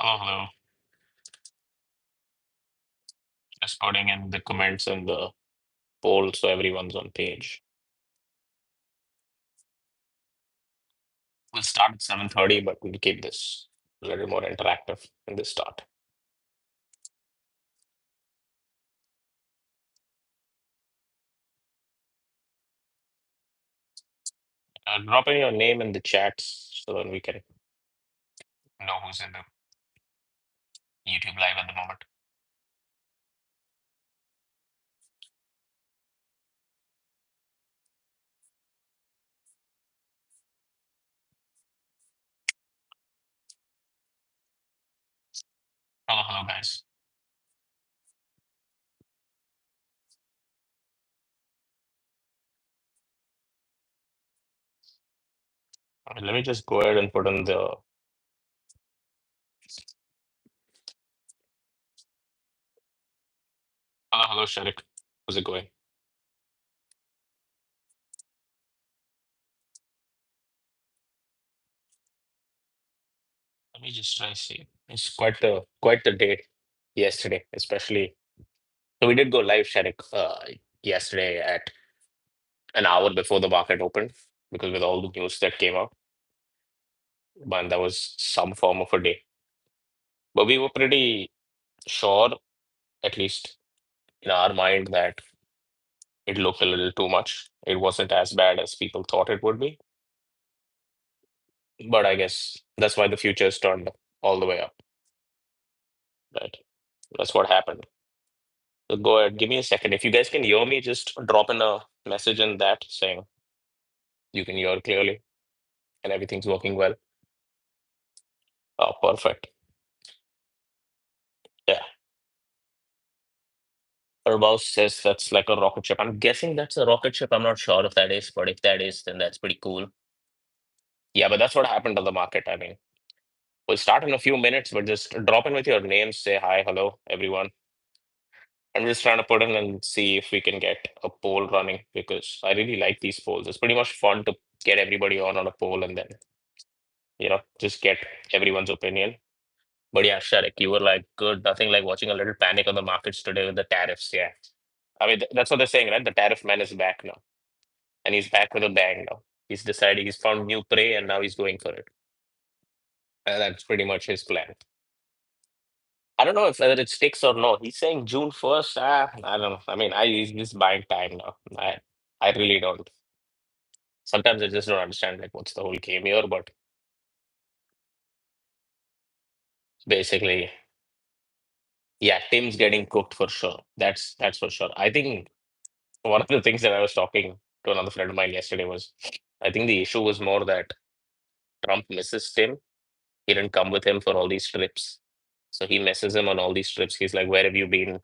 Hello, hello. Just putting in the comments in the poll so everyone's on page. We'll start at 7:30, but we'll keep this a little more interactive in the start. Drop in your name in the chats so that we can know who's in the YouTube live at the moment. Hello, hello, guys. Let me just go ahead and put in the. Hello, hello, Sharik. How's it going? Let me just try see. It's quite the day yesterday, especially. So we did go live, Sharik, yesterday at an hour before the market opened because with all the news that came out, but that was some form of a day. But we were pretty sure, at least in our mind, that it looked a little too much. It wasn't as bad as people thought it would be. But I guess that's why the futures turned all the way up, right? That's what happened. So go ahead, give me a second. If you guys can hear me, just drop in a message in that saying you can hear clearly and everything's working well. Oh, perfect. Yeah. Urbaus says that's like a rocket ship. I'm guessing that's a rocket ship. I'm not sure if that is, but if that is, then that's pretty cool. Yeah, but that's what happened to the market. I mean, we'll start in a few minutes, but just drop in with your name, say hi, hello, everyone. I'm just trying to put in and see if we can get a poll running because I really like these polls. It's pretty much fun to get everybody on a poll and then, just get everyone's opinion. But yeah, Sharik, you were like, good, nothing like watching a little panic on the markets today with the tariffs. Yeah. I mean, that's what they're saying, right? The tariff man is back now. And he's back with a bang now. He's decided he's found new prey and now he's going for it. And that's pretty much his plan. I don't know if whether it sticks or no. He's saying June 1st. I don't know. I mean, he's just buying time now. I really don't. Sometimes I just don't understand like what's the whole game here, but basically, yeah, Tim's getting cooked for sure. That's for sure. I think one of the things that I was talking to another friend of mine yesterday was I think the issue was more that Trump misses Tim. He didn't come with him for all these trips. So he messes him on all these trips. He's like, where have you been?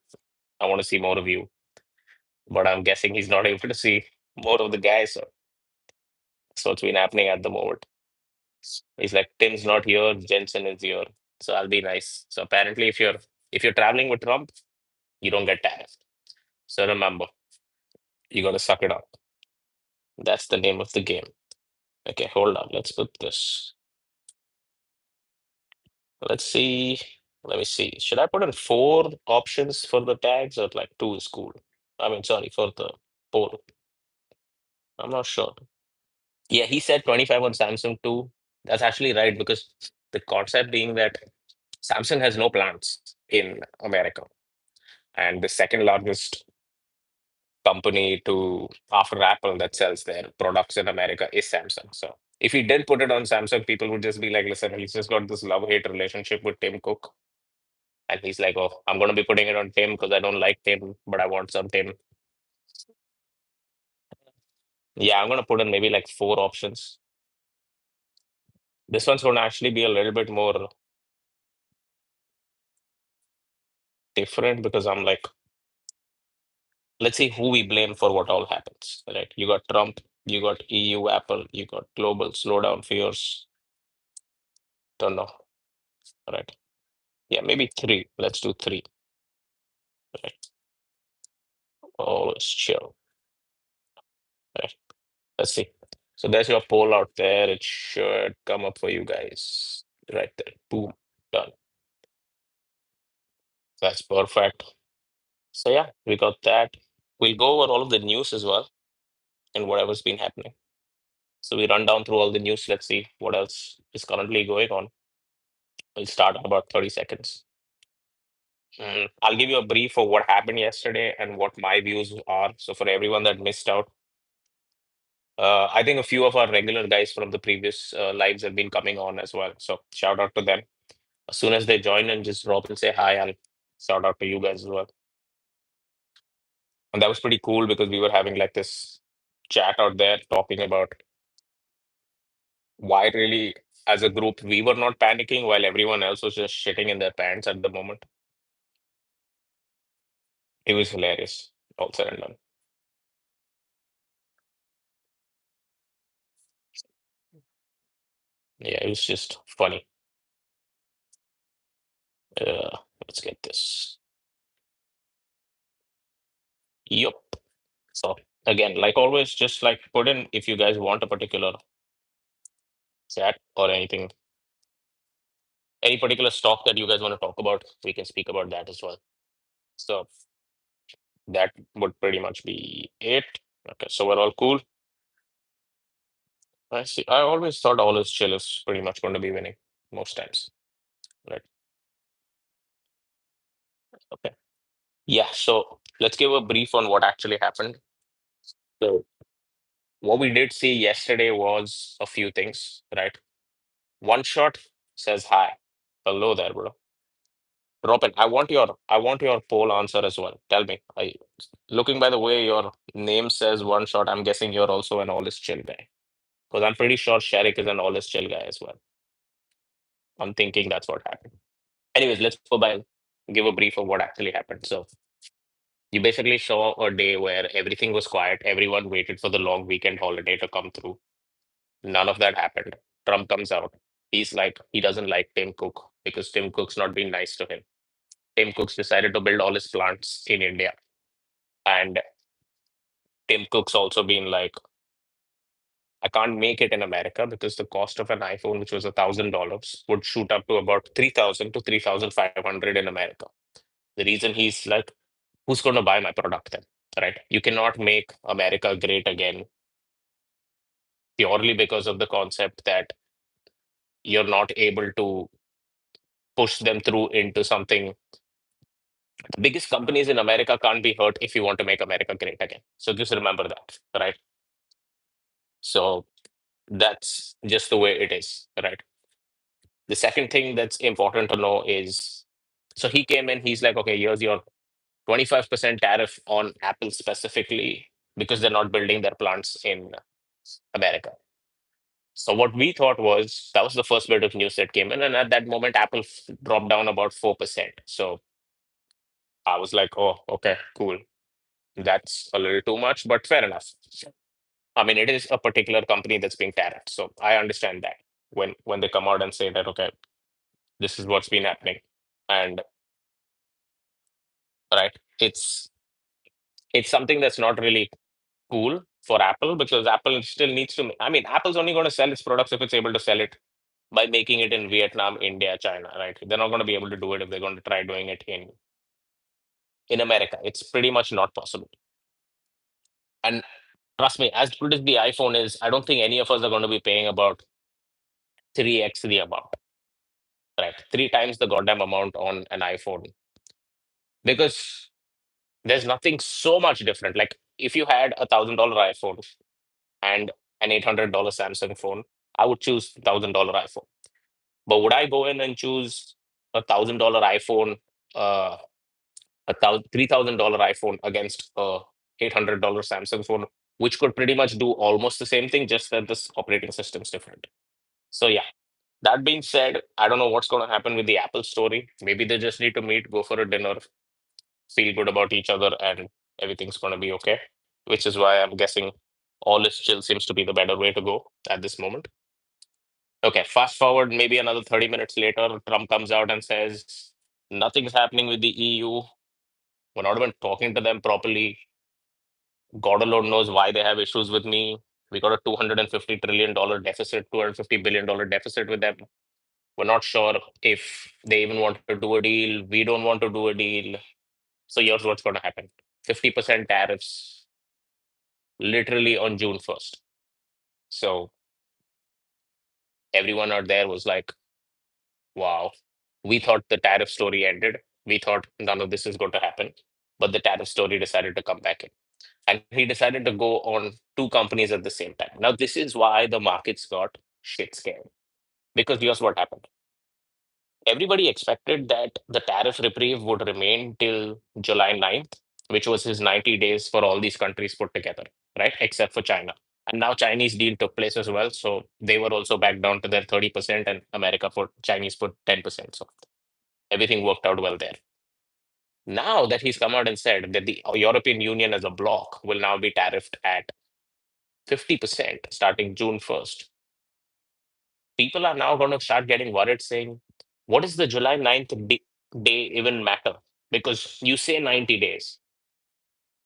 I want to see more of you. But I'm guessing he's not able to see more of the guys. So that's what's been happening at the moment. He's like, Tim's not here, Jensen is here. So I'll be nice. So apparently if you're traveling with Trump, you don't get tariffed. So remember, you gotta suck it up. That's the name of the game. Okay, hold on. Let's put this. Let's see. Let me see. Should I put in four options for the tags or like two is cool? I mean, sorry, for the poll. I'm not sure. Yeah, he said 25 on Samsung too. That's actually right because the concept being that Samsung has no plants in America. And the second largest company to after Apple that sells their products in America is Samsung. So if he did put it on Samsung, people would just be like, listen, he's just got this love-hate relationship with Tim Cook. And he's like, oh, I'm going to be putting it on Tim because I don't like Tim, but I want some Tim. Yeah, I'm going to put in maybe like four options. This one's going to actually be a little bit more different because I'm like, let's see who we blame for what all happens, right? You got Trump, you got EU, Apple, you got global slowdown fears. Don't know, right? Yeah, maybe three. Let's do three, right? Always chill, right? Let's see. So there's your poll out there. It should come up for you guys right there. Boom, done. That's perfect. So yeah, we got that. We'll go over all of the news as well and whatever's been happening. So we run down through all the news. Let's see what else is currently going on. We'll start in about 30 seconds. I'll give you a brief of what happened yesterday and what my views are. So for everyone that missed out, I think a few of our regular guys from the previous lives have been coming on as well. So shout out to them. As soon as they join and just drop and say hi, I'll shout out to you guys as well. And that was pretty cool because we were having like this chat out there talking about why really, as a group, we were not panicking while everyone else was just shitting in their pants at the moment. It was hilarious, all said and done. Yeah, it was just funny. Let's get this. Yup. So again, like always, just like put in if you guys want a particular chat or anything, any particular stock that you guys want to talk about, we can speak about that as well. So that would pretty much be it. Okay, so we're all cool. I see. I always thought all is chill is pretty much going to be winning most times. Right. Okay. Yeah. So let's give a brief on what actually happened. So what we did see yesterday was a few things, right? One shot says hi. Hello there, bro. Robin, I want your poll answer as well. Tell me. Looking by the way your name says one shot, I'm guessing you're also an all is chill guy. Because I'm pretty sure Sharik is an all is chill guy as well. I'm thinking that's what happened. Anyways, let's go by give a brief of what actually happened. So you basically saw a day where everything was quiet. Everyone waited for the long weekend holiday to come through. None of that happened. Trump comes out. He's like, he doesn't like Tim Cook because Tim Cook's not been nice to him. Tim Cook's decided to build all his plants in India. And Tim Cook's also been like, I can't make it in America because the cost of an iPhone, which was $1,000, would shoot up to about 3,000 to 3,500 in America. The reason he's like, who's going to buy my product then? Right? You cannot make America great again purely because of the concept that you're not able to push them through into something. The biggest companies in America can't be hurt if you want to make America great again. So just remember that, right? So that's just the way it is, right? The second thing that's important to know is so he came in, he's like, okay, here's your 25% tariff on Apple specifically because they're not building their plants in America. So what we thought was that was the first bit of news that came in, and at that moment, Apple dropped down about 4%. So I was like, oh, okay, cool. That's a little too much, but fair enough. I mean, it is a particular company that's being tariffed, so I understand that when they come out and say that, okay, this is what's been happening, and right, it's something that's not really cool for Apple because Apple still needs to. I mean, Apple's only going to sell its products if it's able to sell it by making it in Vietnam, India, China, right? They're not going to be able to do it if they're going to try doing it in America. It's pretty much not possible. And trust me, as good as the iPhone is, I don't think any of us are going to be paying about 3x the amount, right? Three times the goddamn amount on an iPhone because there's nothing so much different. Like if you had $1,000 iPhone and an $800 Samsung phone, I would choose $1,000 iPhone. But would I go in and choose $1,000 iPhone, uh, $3,000 iPhone against a $800 Samsung phone, which could pretty much do almost the same thing, just that this operating system's different. So yeah. That being said, I don't know what's going to happen with the Apple story. Maybe they just need to meet, go for a dinner, feel good about each other, and everything's going to be okay. Which is why I'm guessing all is chill seems to be the better way to go at this moment. Okay, fast forward maybe another 30 minutes later, Trump comes out and says, nothing's happening with the EU. We're not even talking to them properly. God alone knows why they have issues with me. We got a $250 trillion deficit, $250 billion deficit with them. We're not sure if they even want to do a deal. We don't want to do a deal. So here's what's going to happen: 50% tariffs literally on June 1st. So everyone out there was like, wow, we thought the tariff story ended. We thought none of this is going to happen. But the tariff story decided to come back in. And he decided to go on two companies at the same time. Now, this is why the markets got shit scared. Because here's what happened: everybody expected that the tariff reprieve would remain till July 9th, which was his 90 days for all these countries put together, right? Except for China. And now Chinese deal took place as well. So they were also back down to their 30%, and America put Chinese put 10%. So everything worked out well there. Now that he's come out and said that the European Union as a bloc will now be tariffed at 50% starting June 1st, people are now going to start getting worried saying, what does the July 9th day even matter? Because you say 90 days,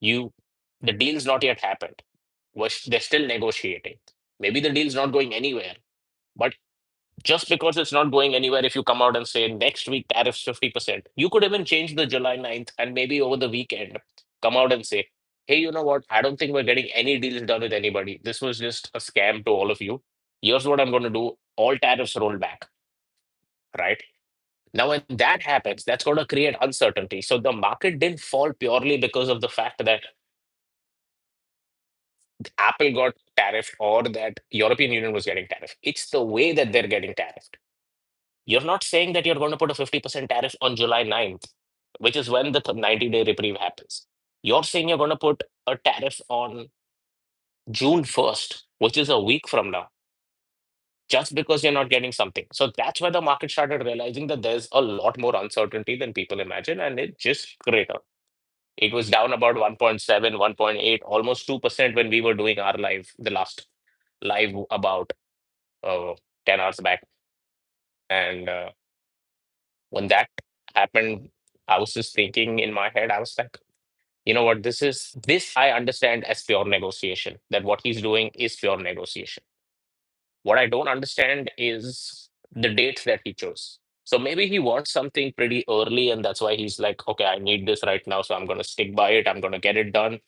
you the deal's not yet happened. They're still negotiating. Maybe the deal's not going anywhere. But just because it's not going anywhere, if you come out and say next week tariffs 50%, you could even change the July 9th and maybe over the weekend come out and say, hey, you know what? I don't think we're getting any deals done with anybody. This was just a scam to all of you. Here's what I'm going to do: all tariffs roll back, right? Now, when that happens, that's going to create uncertainty. So the market didn't fall purely because of the fact that Apple got tariffed or that European Union was getting tariffed. It's the way that they're getting tariffed. You're not saying that you're going to put a 50% tariff on July 9th, which is when the 90-day reprieve happens. You're saying you're going to put a tariff on June 1st, which is a week from now, just because you're not getting something. So that's why the market started realizing that there's a lot more uncertainty than people imagine, and it just cratered. It was down about 1.7, 1.8, almost 2% when we were doing our live, the last live about uh, 10 hours back. And when that happened, I was just thinking in my head, I was like, you know what, this I understand as pure negotiation, that what he's doing is pure negotiation. What I don't understand is the dates that he chose. So maybe he wants something pretty early, and that's why he's like, okay, I need this right now, so I'm going to stick by it. I'm going to get it done.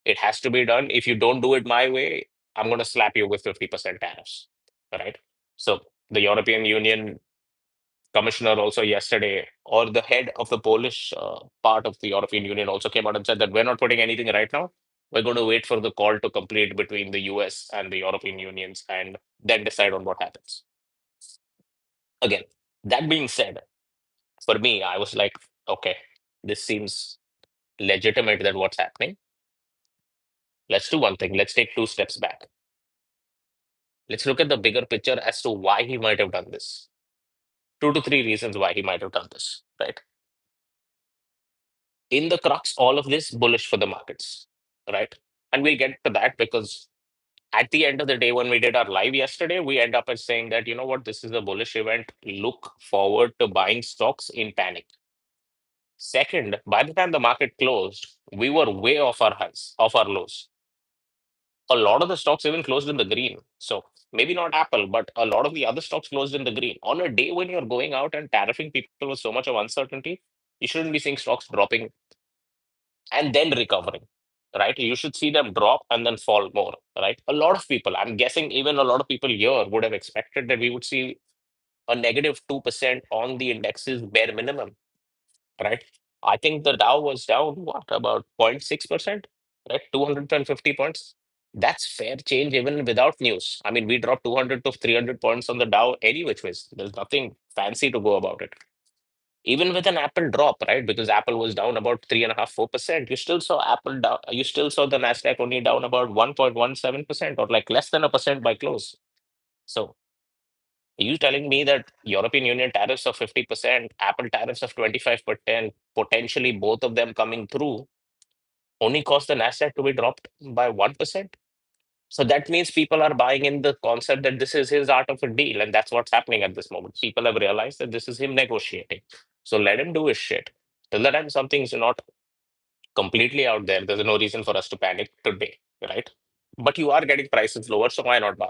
It has to be done. If you don't do it my way, I'm going to slap you with 50% tariffs. Right. So the European Union commissioner also yesterday, or the head of the Polish part of the European Union also came out and said that we're not putting anything right now. We're going to wait for the call to complete between the US and the European Unions and then decide on what happens. Again, that being said, for me, I was like, okay, this seems legitimate that what's happening. Let's do one thing. Let's take two steps back. Let's look at the bigger picture as to why he might have done this. Two to three reasons why he might have done this, right? In the crux, all of this bullish for the markets, right? And we'll get to that because at the end of the day, when we did our live yesterday, we end up as saying that, you know what, this is a bullish event. Look forward to buying stocks in panic. Second, by the time the market closed, we were way off our highs, off our lows. A lot of the stocks even closed in the green. So maybe not Apple, but a lot of the other stocks closed in the green. On a day when you're going out and tariffing people with so much of uncertainty, you shouldn't be seeing stocks dropping and then recovering, right? You should see them drop and then fall more, right? A lot of people, I'm guessing even a lot of people here would have expected that we would see a negative 2% on the indexes bare minimum, right? I think the Dow was down, what, about 0.6%, right? 250 points. That's fair change even without news. I mean, we dropped 200 to 300 points on the Dow any which ways. There's nothing fancy to go about it. Even with an Apple drop, right? Because Apple was down about 3.5, 4%. You still saw Apple down, you still saw the Nasdaq only down about 1.17% or like less than a percent by close. So are you telling me that European Union tariffs of 50%, Apple tariffs of 25%, potentially both of them coming through, only caused the Nasdaq to be dropped by 1%? So that means people are buying in the concept that this is his art of a deal, and that's what's happening at this moment. People have realized that this is him negotiating. So let him do his shit. Till the time something's not completely out there, there's no reason for us to panic today, right? But you are getting prices lower, so why not buy?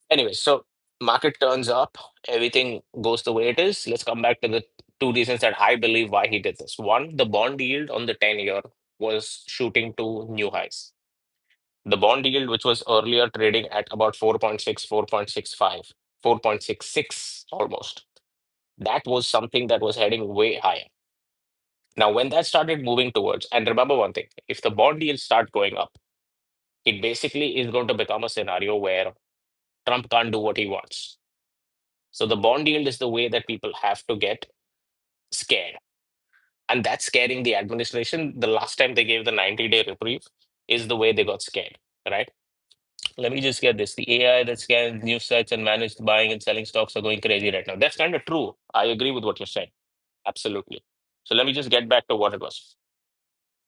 Anyway, so Market turns up, everything goes the way it is. Let's come back to the two reasons that I believe why he did this. One, the bond yield on the 10-year was shooting to new highs. The bond yield, which was earlier trading at about 4.6, 4.65, 4.66 almost, that was something that was heading way higher. Now, when that started moving towards, and remember one thing, if the bond yields start going up, it basically is going to become a scenario where Trump can't do what he wants. So the bond yield is the way that people have to get scared. And that's scaring the administration. The last time they gave the 90-day reprieve is the way they got scared, right? Let me just get this. The AI that scans news sites and managed buying and selling stocks are going crazy right now. That's kind of true. I agree with what you're saying. Absolutely. So let me just get back to what it was.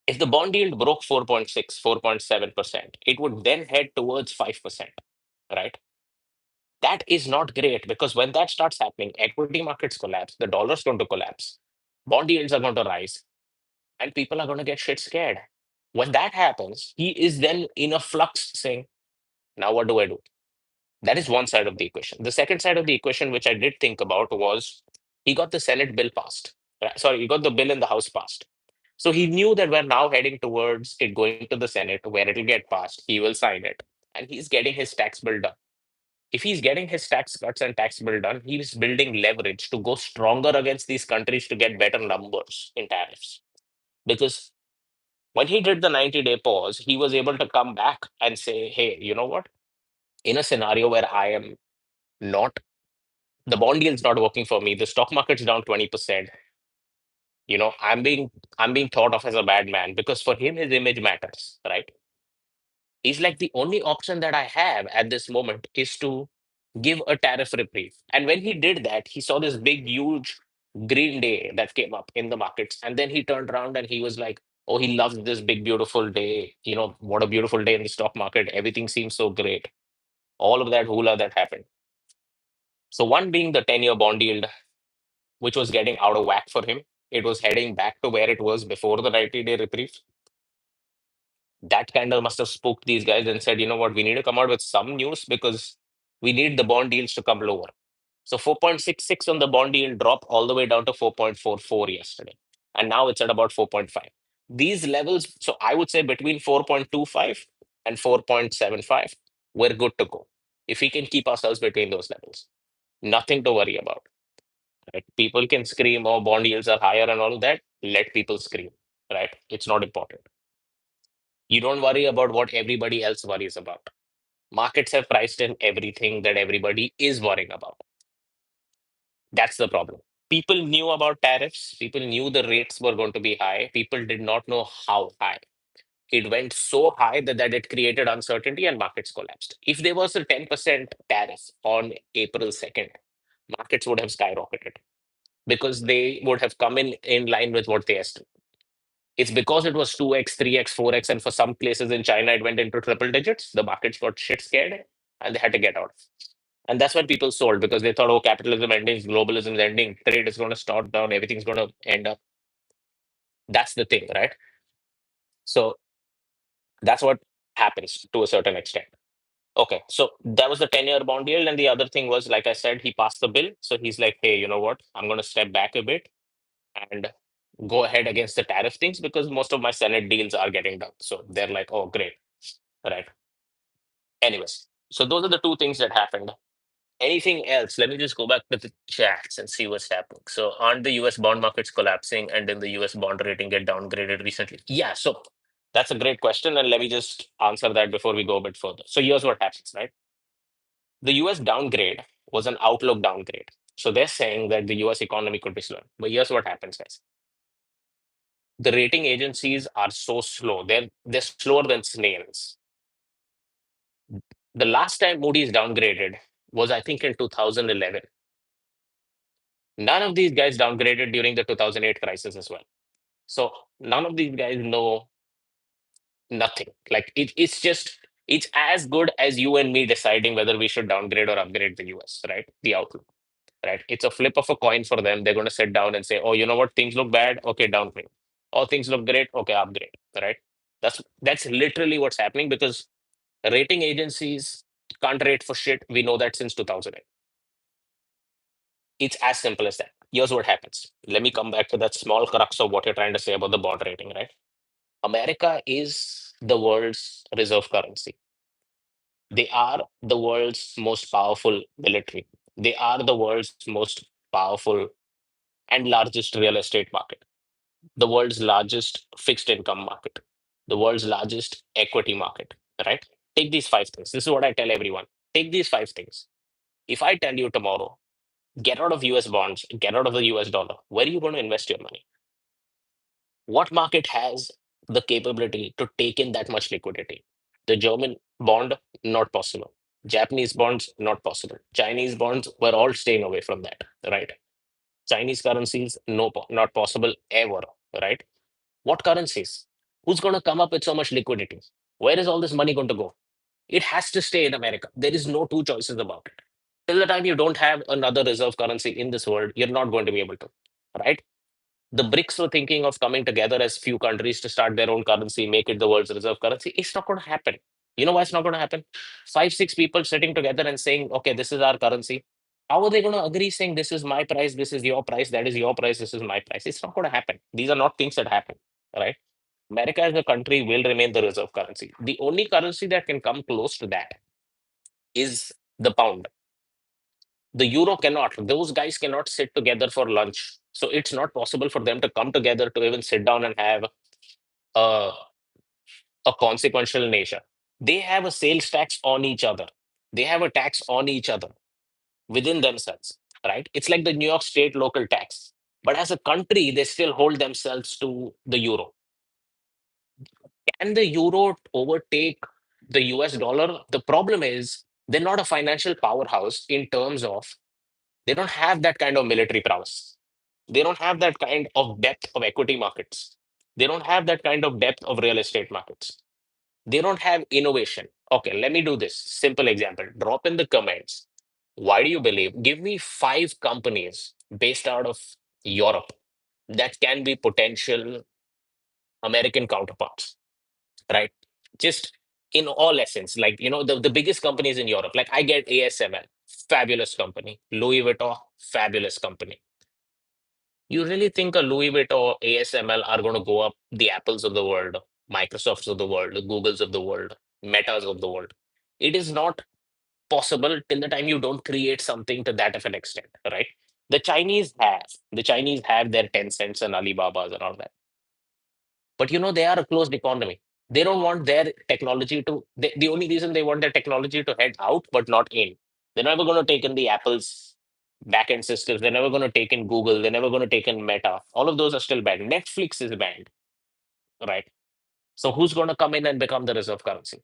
If the bond yield broke 4.6, 4.7%, it would then head towards 5%, right? That is not great because when that starts happening, equity markets collapse, the dollar's going to collapse, bond yields are going to rise, and people are going to get shit scared. When that happens, he is then in a flux saying, now what do I do? That is one side of the equation. The second side of the equation, which I did think about, was he got the Senate bill passed. Sorry, he got the bill in the House passed. So he knew that we're now heading towards it going to the Senate where it'll get passed. He will sign it. And he's getting his tax bill done. If he's getting his tax cuts and tax bill done, he's building leverage to go stronger against these countries to get better numbers in tariffs. Because when he did the 90-day pause, he was able to come back and say, hey, you know what? In a scenario where I am not, the bond yield's not working for me, the stock market's down 20%, I'm being thought of as a bad man because for him, his image matters, right? He's like the only option that I have at this moment is to give a tariff reprieve. And when he did that, he saw this big, huge green day that came up in the markets. And then he turned around and he was like, oh, he loves this big, beautiful day. What a beautiful day in the stock market. Everything seems so great. All of that hula that happened. So, one being the 10-year bond yield, which was getting out of whack for him. It was heading back to where it was before the 90-day reprieve. That kind of must have spooked these guys and said, you know what, we need to come out with some news because we need the bond yields to come lower. So 4.66 on the bond yield dropped all the way down to 4.44 yesterday. And now it's at about 4.5. These levels, so I would say between 4.25 and 4.75, we're good to go. If we can keep ourselves between those levels, nothing to worry about. Right? People can scream, oh, bond yields are higher and all of that. Let people scream, right? It's not important. You don't worry about what everybody else worries about. Markets have priced in everything that everybody is worrying about. That's the problem. People knew about tariffs. People knew the rates were going to be high. People did not know how high. It went so high that it created uncertainty and markets collapsed. If there was a 10% tariff on April 2nd, markets would have skyrocketed because they would have come in line with what they estimated. It's because it was 2x, 3x, 4x, and for some places in China, it went into triple digits. The markets got shit scared and they had to get out. And that's when people sold because they thought, oh, capitalism ending, globalism is ending, trade is going to start down, everything's going to end up. That's the thing, right? So that's what happens to a certain extent. Okay, so that was the 10-year bond yield. And the other thing was, like I said, he passed the bill. So he's like, hey, you know what? I'm going to step back a bit and go ahead against the tariff things because most of my Senate deals are getting done. So they're like, oh, great. Right. Anyways, so those are the two things that happened. Anything else? Let me just go back to the chats and see what's happening. So, aren't the US bond markets collapsing and then the US bond rating get downgraded recently? Yeah, so that's a great question. And let me just answer that before we go a bit further. So, here's what happens, right? The US downgrade was an outlook downgrade. So, they're saying that the US economy could be slow. But here's what happens, guys. The rating agencies are so slow. They're slower than snails. The last time Moody's downgraded was, I think, in 2011. None of these guys downgraded during the 2008 crisis as well. So none of these guys know nothing. Like it's as good as you and me deciding whether we should downgrade or upgrade the US, right? The outlook, right? It's a flip of a coin for them. They're going to sit down and say, oh, you know what? Things look bad. Okay, downgrade. Oh, things look great. Okay, upgrade. Right? That's literally what's happening because rating agencies can't rate for shit. We know that since 2008. It's as simple as that. Here's what happens. Let me come back to that small crux of what you're trying to say about the bond rating, right? America is the world's reserve currency. They are the world's most powerful military. They are the world's most powerful and largest real estate market, the world's largest fixed income market, the world's largest equity market, right? Take these five things. This is what I tell everyone. Take these five things. If I tell you tomorrow, get out of US bonds, get out of the US dollar, where are you going to invest your money? What market has the capability to take in that much liquidity? The German bond, not possible. Japanese bonds, not possible. Chinese bonds, we're all staying away from that, right? Chinese currencies, no, not possible ever, right? What currencies? Who's going to come up with so much liquidity? Where is all this money going to go? It has to stay in America. There is no two choices about it. Till the time you don't have another reserve currency in this world, you're not going to be able to, right? The BRICS were thinking of coming together as few countries to start their own currency, make it the world's reserve currency. It's not going to happen. You know why it's not going to happen? Five, six people sitting together and saying, okay, this is our currency. How are they going to agree saying this is my price, this is your price, that is your price, this is my price? It's not going to happen. These are not things that happen, right? America as a country will remain the reserve currency. The only currency that can come close to that is the pound. The euro cannot. Those guys cannot sit together for lunch. So it's not possible for them to come together to even sit down and have a, a consequential nature. They have a sales tax on each other. They have a tax on each other within themselves, right? It's like the New York State local tax. But as a country, they still hold themselves to the euro. Can the euro overtake the US dollar? The problem is they're not a financial powerhouse in terms of they don't have that kind of military prowess. They don't have that kind of depth of equity markets. They don't have that kind of depth of real estate markets. They don't have innovation. Okay, let me do this. Simple example. Drop in the comments. Why do you believe? Give me five companies based out of Europe that can be potential American counterparts, right? Just in all essence, like, the biggest companies in Europe, like I get ASML, fabulous company. Louis Vuitton, fabulous company. You really think a Louis Vuitton or ASML are going to go up the Apples of the world, Microsofts of the world, the Googles of the world, Metas of the world? It is not possible till the time you don't create something to that of an extent, right? The Chinese have their 10 cents and Alibabas and all that. But they are a closed economy. They don't want their technology to, the only reason they want their technology to head out, but not in. They're never going to take in the Apple's backend systems. They're never going to take in Google. They're never going to take in Meta. All of those are still banned. Netflix is banned, right? So who's going to come in and become the reserve currency?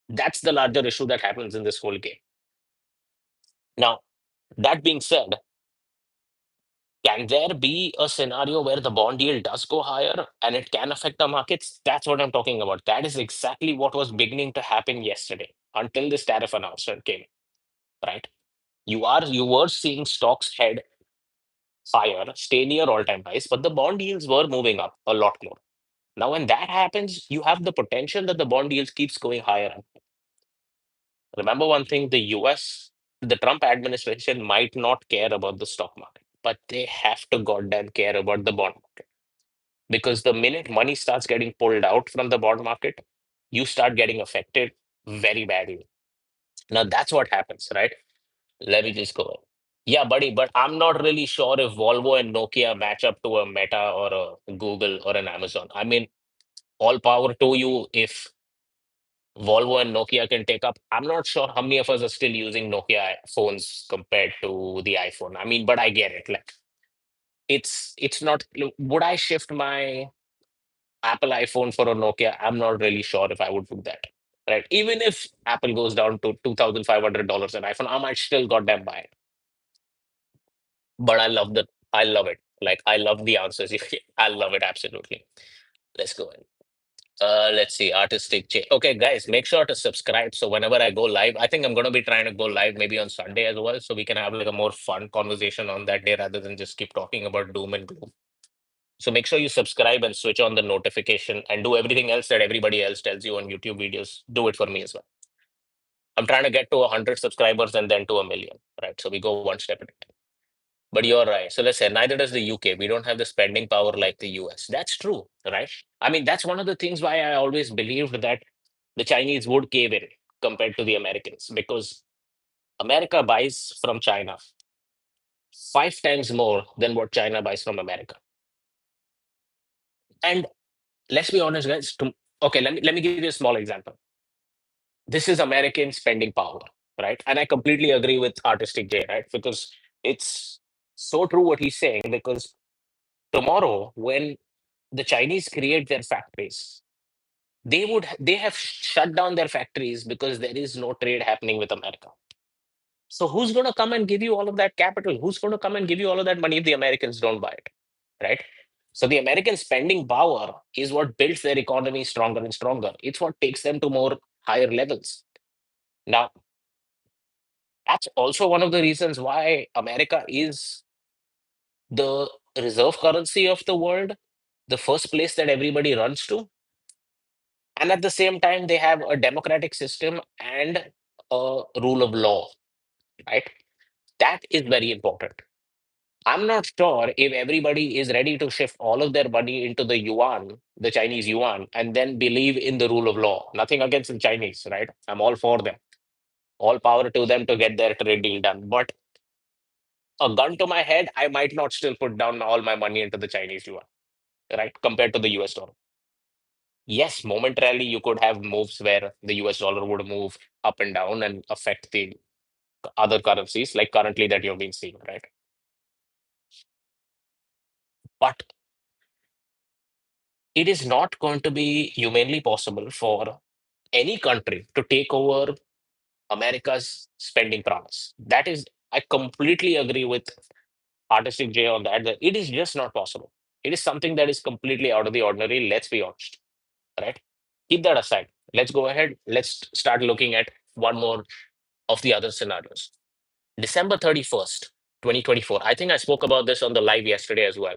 That's the larger issue that happens in this whole game. Now, that being said, can there be a scenario where the bond yield does go higher and it can affect the markets? That's what I'm talking about. That is exactly what was beginning to happen yesterday until this tariff announcement came, right? You were seeing stocks head higher, stay near all-time highs, but the bond yields were moving up a lot more. Now, when that happens, you have the potential that the bond yields keeps going higher. Remember one thing, the Trump administration might not care about the stock market, but they have to goddamn care about the bond market. Because the minute money starts getting pulled out from the bond market, you start getting affected very badly. Now that's what happens, right? Let me just go. Yeah, buddy, but I'm not really sure if Volvo and Nokia match up to a Meta or a Google or an Amazon. I mean, all power to you if Volvo and Nokia can take up. I'm not sure how many of us are still using Nokia phones compared to the iPhone. I mean, but I get it. Like, it's not. Would I shift my Apple iPhone for a Nokia? I'm not really sure if I would do that. Right. Even if Apple goes down to $2,500 an iPhone, I might still goddamn buy it. But I love it. Like, I love the answers. I love it absolutely. Let's go in. Let's see, artistic change. Okay, guys, make sure to subscribe. So whenever I go live, I think I'm gonna be trying to go live maybe on Sunday as well, so we can have like a more fun conversation on that day rather than just keep talking about doom and gloom. So make sure you subscribe and switch on the notification and do everything else that everybody else tells you on YouTube videos. Do it for me as well. I'm trying to get to 100 subscribers and then to a million, right? So we go one step at a time. But you're right. So let's say neither does the UK. We don't have the spending power like the US. That's true, right? I mean, that's one of the things why I always believed that the Chinese would cave in compared to the Americans, because America buys from China 5 times more than what China buys from America. And let's be honest, guys. Okay, let me give you a small example. This is American spending power, right? And I completely agree with Artistic J, right? Because it's so true what he's saying. Because tomorrow, when the Chinese create their factories, they have shut down their factories because there is no trade happening with America. So who's going to come and give you all of that capital? Who's going to come and give you all of that money if the Americans don't buy it, right? So the American spending power is what builds their economy stronger and stronger. It's what takes them to more higher levels. Now, that's also one of the reasons why America is the reserve currency of the world, the first place that everybody runs to. And at the same time, they have a democratic system and a rule of law, right? That is very important. I'm not sure if everybody is ready to shift all of their money into the yuan, the Chinese yuan, and then believe in the rule of law. Nothing against the Chinese, right? I'm all for them. All power to them to get their trade deal done. But a gun to my head, I might not still put down all my money into the Chinese yuan, right? Compared to the US dollar. Yes, momentarily you could have moves where the US dollar would move up and down and affect the other currencies, like currently that you've been seeing, right? But it is not going to be humanly possible for any country to take over America's spending prowess. That is, I completely agree with Artistic J on that, that it is just not possible. It is something that is completely out of the ordinary, let's be honest, right? Keep that aside. Let's go ahead. Let's start looking at one more of the other scenarios. December 31st, 2024. I think I spoke about this on the live yesterday as well.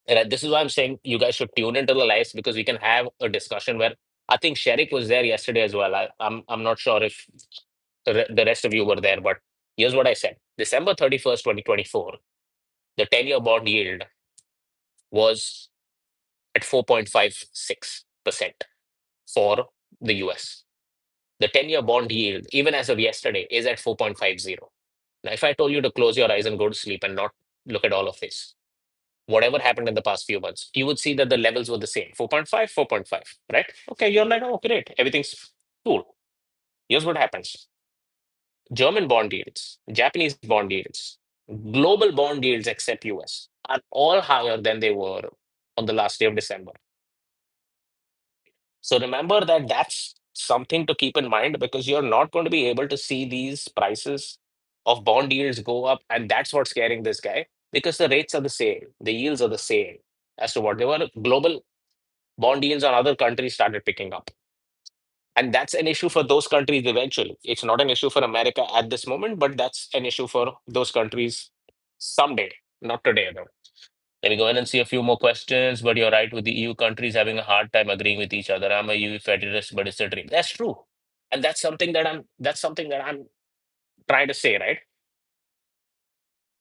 And this is why I'm saying you guys should tune into the lives, because we can have a discussion where I think Sherik was there yesterday as well. I'm not sure if the rest of you were there, but here's what I said. December 31st, 2024, the 10-year bond yield was at 4.56% for the US. The 10-year bond yield, even as of yesterday, is at 4.50. Now, if I told you to close your eyes and go to sleep and not look at all of this, whatever happened in the past few months, you would see that the levels were the same, 4.5, 4.5, right? Okay, you're like, oh, great, everything's cool. Here's what happens. German bond yields, Japanese bond yields, global bond yields except US are all higher than they were on the last day of December. So remember that that's something to keep in mind, because you're not going to be able to see these prices of bond yields go up. And that's what's scaring this guy, because the rates are the same, the yields are the same as to what they were. Global bond yields on other countries started picking up. And that's an issue for those countries eventually. It's not an issue for America at this moment, but that's an issue for those countries someday, not today, though. Let me go in and see a few more questions. But you're right, with the EU countries having a hard time agreeing with each other. I'm a EU federalist, but it's a dream. That's true. And that's something that I'm trying to say, right?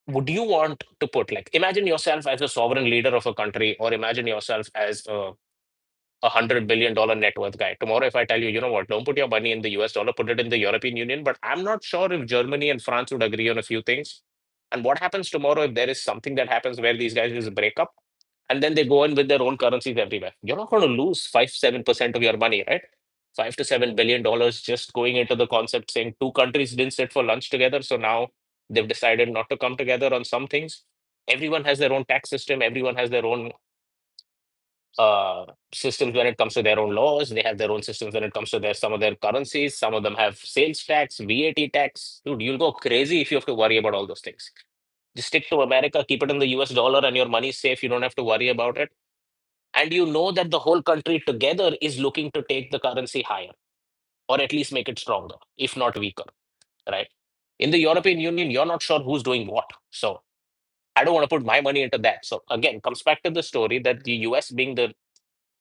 Would you want to put, like, imagine yourself as a sovereign leader of a country, or imagine yourself as $100 billion net worth guy. Tomorrow, if I tell you, you know what, don't put your money in the US dollar, put it in the European Union. But I'm not sure if Germany and France would agree on a few things. And what happens tomorrow if there is something that happens where these guys just break up and then they go in with their own currencies everywhere? You're not going to lose 5-7% of your money, right? $5 to $7 billion just going into the concept saying two countries didn't sit for lunch together. So now they've decided not to come together on some things. Everyone has their own tax system, everyone has their own uh, systems when it comes to their own laws. They have their own systems when it comes to some of their currencies. Some of them have sales tax, VAT tax. Dude, you'll go crazy if you have to worry about all those things. Just stick to America, keep it in the US dollar, and your money's safe. You don't have to worry about it. And you know that the whole country together is looking to take the currency higher, or at least make it stronger, if not weaker, right? In the European Union, you're not sure who's doing what. So I don't want to put my money into that. So again, comes back to the story that the US being the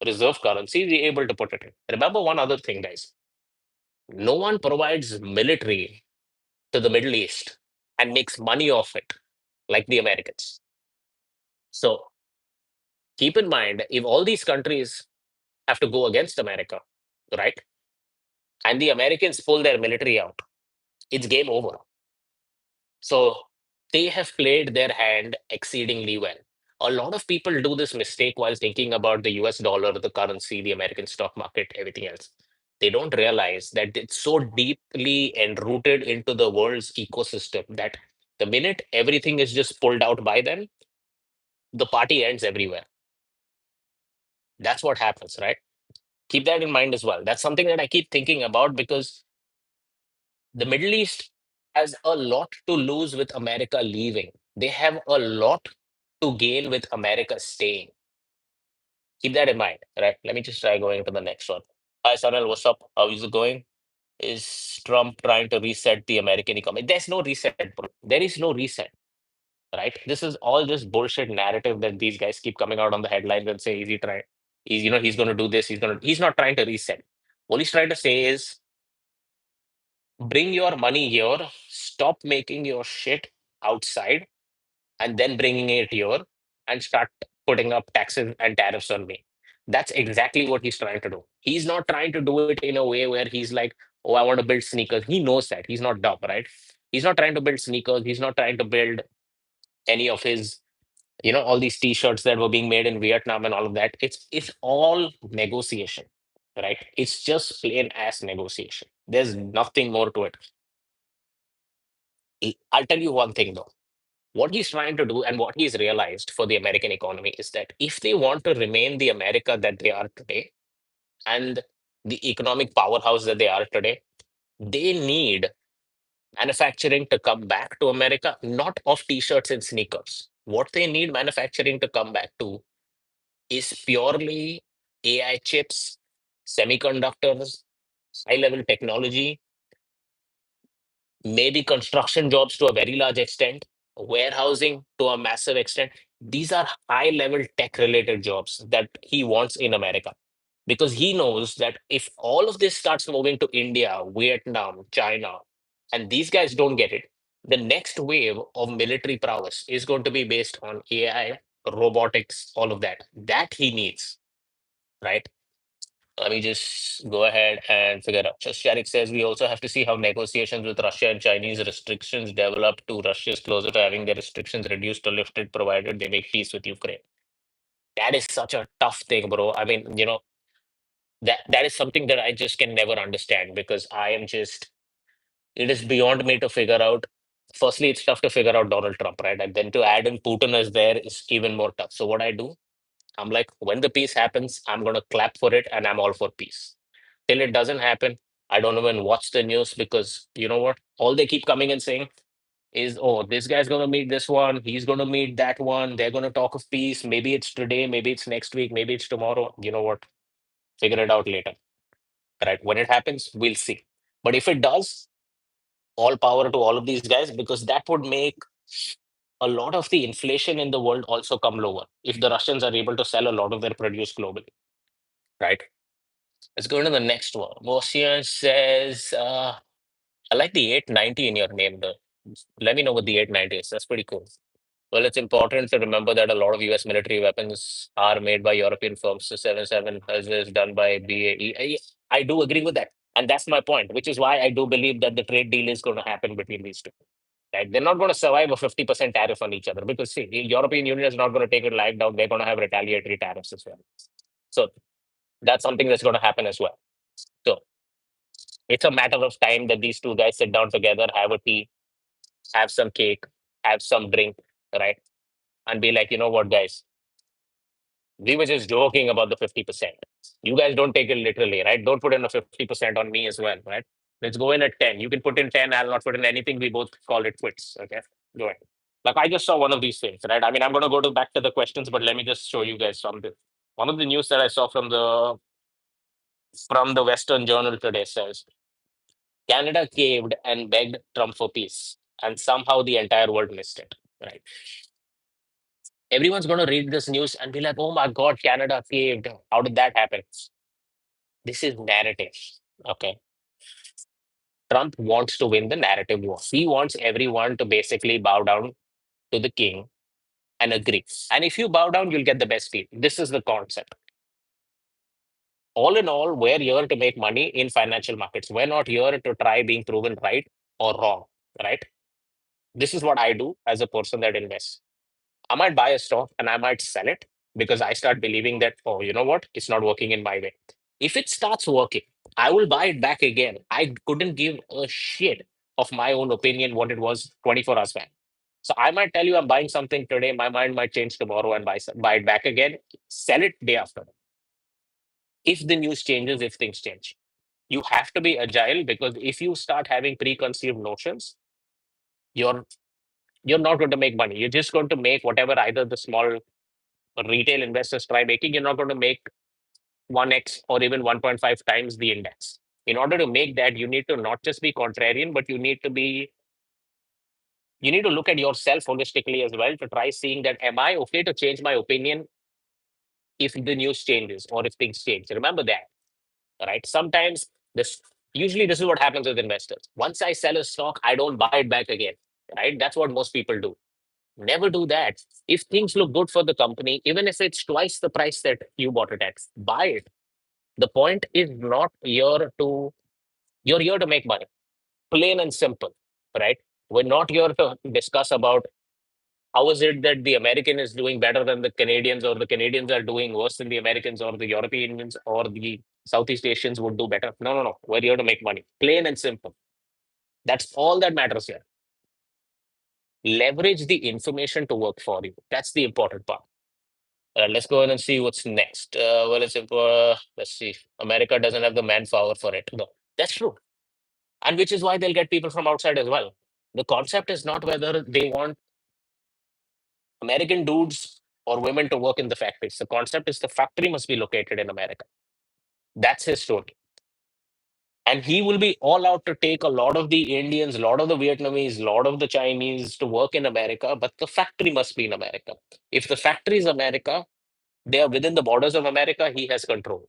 reserve currency, we're able to put it in. Remember one other thing, guys. No one provides military to the Middle East and makes money off it like the Americans. So keep in mind, if all these countries have to go against America, right? And the Americans pull their military out, it's game over. So they have played their hand exceedingly well. A lot of people do this mistake while thinking about the US dollar, the currency, the American stock market, everything else. They don't realize that it's so deeply enrooted into the world's ecosystem that the minute everything is just pulled out by them, the party ends everywhere. That's what happens, right? Keep that in mind as well. That's something that I keep thinking about because the Middle East has a lot to lose with America leaving. They have a lot to gain with America staying. Keep that in mind, right? Let me just try going to the next one. Hi, Sanal, what's up? How is it going? Is Trump trying to reset the American economy? There's no reset, bro. There is no reset, right? This is all just bullshit narrative that these guys keep coming out on the headlines and say, is he trying? He's going to do this. He's not trying to reset. What he's trying to say is, bring your money here, stop making your shit outside, and then bringing it here and start putting up taxes and tariffs on me. That's exactly what he's trying to do. He's not trying to do it in a way where he's like, oh, I want to build sneakers. He knows that. He's not dumb, right? He's not trying to build sneakers. He's not trying to build any of his, all these t-shirts that were being made in Vietnam and all of that. It's all negotiation, right? It's just plain ass negotiation. There's nothing more to it. I'll tell you one thing though. What he's trying to do and what he's realized for the American economy is that if they want to remain the America that they are today and the economic powerhouse that they are today, they need manufacturing to come back to America, not of t-shirts and sneakers. What they need manufacturing to come back to is purely AI chips, semiconductors, high level technology, maybe construction jobs to a very large extent, warehousing to a massive extent. These are high level tech related jobs that he wants in America because he knows that if all of this starts moving to India, Vietnam, China, and these guys don't get it, the next wave of military prowess is going to be based on AI, robotics, all of that. That he needs, right? Let me just go ahead and figure out. Just Sharik says we also have to see how negotiations with Russia and Chinese restrictions develop to Russia's closer to having their restrictions reduced or lifted, provided they make peace with Ukraine. That is such a tough thing, bro. I mean, that is something that I just can never understand because I am just it is beyond me to figure out. Firstly, it's tough to figure out Donald Trump, right? And then to add in Putin as there is even more tough. So what I do, I'm like, when the peace happens, I'm gonna clap for it and I'm all for peace. Till it doesn't happen, I don't even watch the news because you know what? All they keep coming and saying is, oh, this guy's gonna meet this one, he's gonna meet that one, they're gonna talk of peace. Maybe it's today, maybe it's next week, maybe it's tomorrow. You know what? Figure it out later. Right? When it happens, we'll see. But if it does, all power to all of these guys because that would make a lot of the inflation in the world also come lower if the Russians are able to sell a lot of their produce globally. Right? Let's go to the next one. Mosian says, I like the 890 in your name, though. Let me know what the 890 is. That's pretty cool. Well, it's important to remember that a lot of US military weapons are made by European firms. So 77 is done by BAE. I do agree with that. And that's my point, which is why I do believe that the trade deal is going to happen between these two. Right? They're not going to survive a 50% tariff on each other because, see, the European Union is not going to take it lying down. They're going to have retaliatory tariffs as well. So that's something that's going to happen as well. So it's a matter of time that these two guys sit down together, have a tea, have some cake, have some drink, right? And be like, you know what, guys, we were just joking about the 50%. You guys don't take it literally, right? Don't put in a 50% on me as well, right? Let's go in at 10. You can put in 10. I'll not put in anything. We both call it quits. Okay. Go ahead. Like I just saw one of these things, right? I mean, I'm going to go to back to the questions, but let me just show you guys something. One of the news that I saw from the Western Journal today says Canada caved and begged Trump for peace, and somehow the entire world missed it. Right? Everyone's going to read this news and be like, "Oh my God, Canada caved. How did that happen?" This is narrative. Okay, Trump wants to win the narrative war. He wants everyone to basically bow down to the king and agree. And if you bow down, you'll get the best deal. This is the concept. All in all, we're here to make money in financial markets. We're not here to try being proven right or wrong, right? This is what I do as a person that invests. I might buy a stock and I might sell it because I start believing that, oh, you know what? It's not working in my way. If it starts working, I will buy it back again. I couldn't give a shit of my own opinion what it was 24 hours back. So I might tell you I'm buying something today. My mind might change tomorrow and buy it back again, sell it day after. If the news changes, if things change, you have to be agile because if you start having preconceived notions, you're you're not going to make money. You're just going to make whatever either the small retail investors try making. You're not going to make 1x or even 1.5 times the index. In order to make that, you need to not just be contrarian, but you need to look at yourself holistically as well to try seeing that am I okay to change my opinion if the news changes or if things change. Remember that, right? Sometimes this usually this is what happens with investors. Once I sell a stock, I don't buy it back again, right? That's what most people do. Never do that. If things look good for the company, even if it's twice the price that you bought it at, buy it. The point is not you're here to make money, plain and simple, right? We're not here to discuss about how is it that the American is doing better than the Canadians or the Canadians are doing worse than the Americans or the Europeans or the Southeast Asians would do better. No, no, no. We're here to make money, plain and simple. That's all that matters here. Leverage the information to work for you. That's the important part. Let's go ahead and see what's next. Well, let's see. America doesn't have the manpower for it. No, that's true. And which is why they'll get people from outside as well. The concept is not whether they want American dudes or women to work in the factories. The concept is the factory must be located in America. That's his story. And he will be all out to take a lot of the Indians, a lot of the Vietnamese, a lot of the Chinese to work in America, but the factory must be in America. If the factory is America, they are within the borders of America, he has control.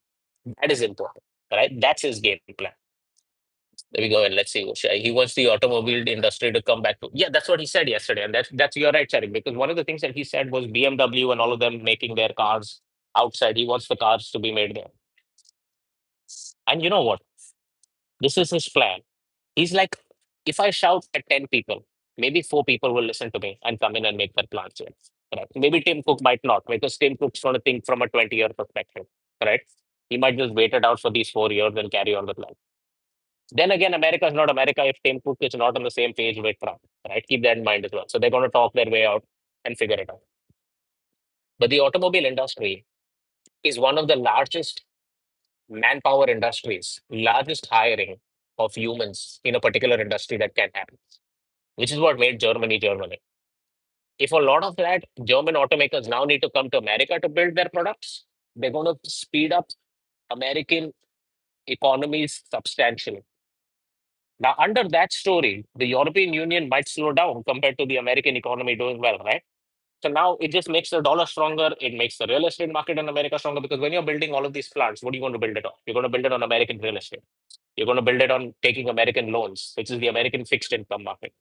That is important, right? That's his game plan. There we go. And let's see. He wants the automobile industry to come back to. Yeah, that's what he said yesterday. And that's you're right, Sharik, because one of the things that he said was BMW and all of them making their cars outside. He wants the cars to be made there. And you know what? This is his plan. He's like, if I shout at 10 people, maybe 4 people will listen to me and come in and make their plans here. Right? Maybe Tim Cook might not, because Tim Cook's going to think from a 20-year perspective. Right? He might just wait it out for these 4 years and carry on the plan. Then again, America is not America if Tim Cook is not on the same page with Trump, right? Keep that in mind as well. So they're going to talk their way out and figure it out. But the automobile industry is one of the largest manpower industries, largest hiring of humans in a particular industry that can happen, which is what made Germany Germany. If a lot of that German automakers now need to come to America to build their products, they're going to speed up American economies substantially. Now, under that story, the European Union might slow down compared to the American economy doing well, right? So now it just makes the dollar stronger. It makes the real estate market in America stronger because when you're building all of these plants, what are you going to build it on? You're going to build it on American real estate. You're going to build it on taking American loans, which is the American fixed income market.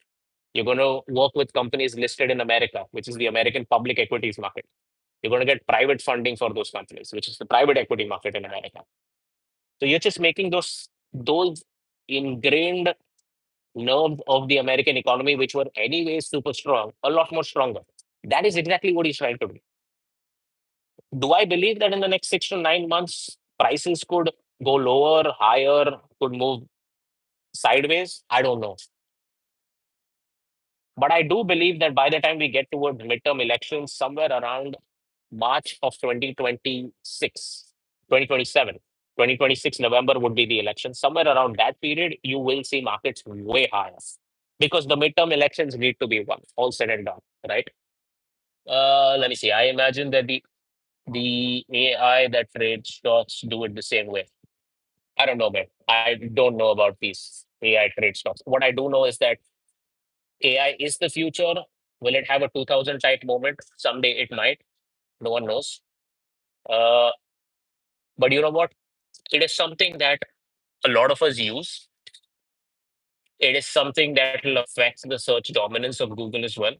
You're going to work with companies listed in America, which is the American public equities market. You're going to get private funding for those companies, which is the private equity market in America. So you're just making those ingrained nerves of the American economy, which were anyways super strong, a lot more stronger. That is exactly what he's trying to do. Do I believe that in the next 6 to 9 months, prices could go lower, higher, could move sideways? I don't know. But I do believe that by the time we get towards midterm elections, somewhere around March of 2026, 2027, 2026 November would be the election. Somewhere around that period, you will see markets way higher because the midterm elections need to be won, all said and done, right? Let me see. I imagine that the AI that trades stocks do it the same way. I don't know, man. I don't know about these AI trade stocks. What I do know is that AI is the future. Will it have a 2000 type moment? Someday it might. No one knows. Uh, but you know what? It is something that a lot of us use. It is something that will affect the search dominance of Google as well.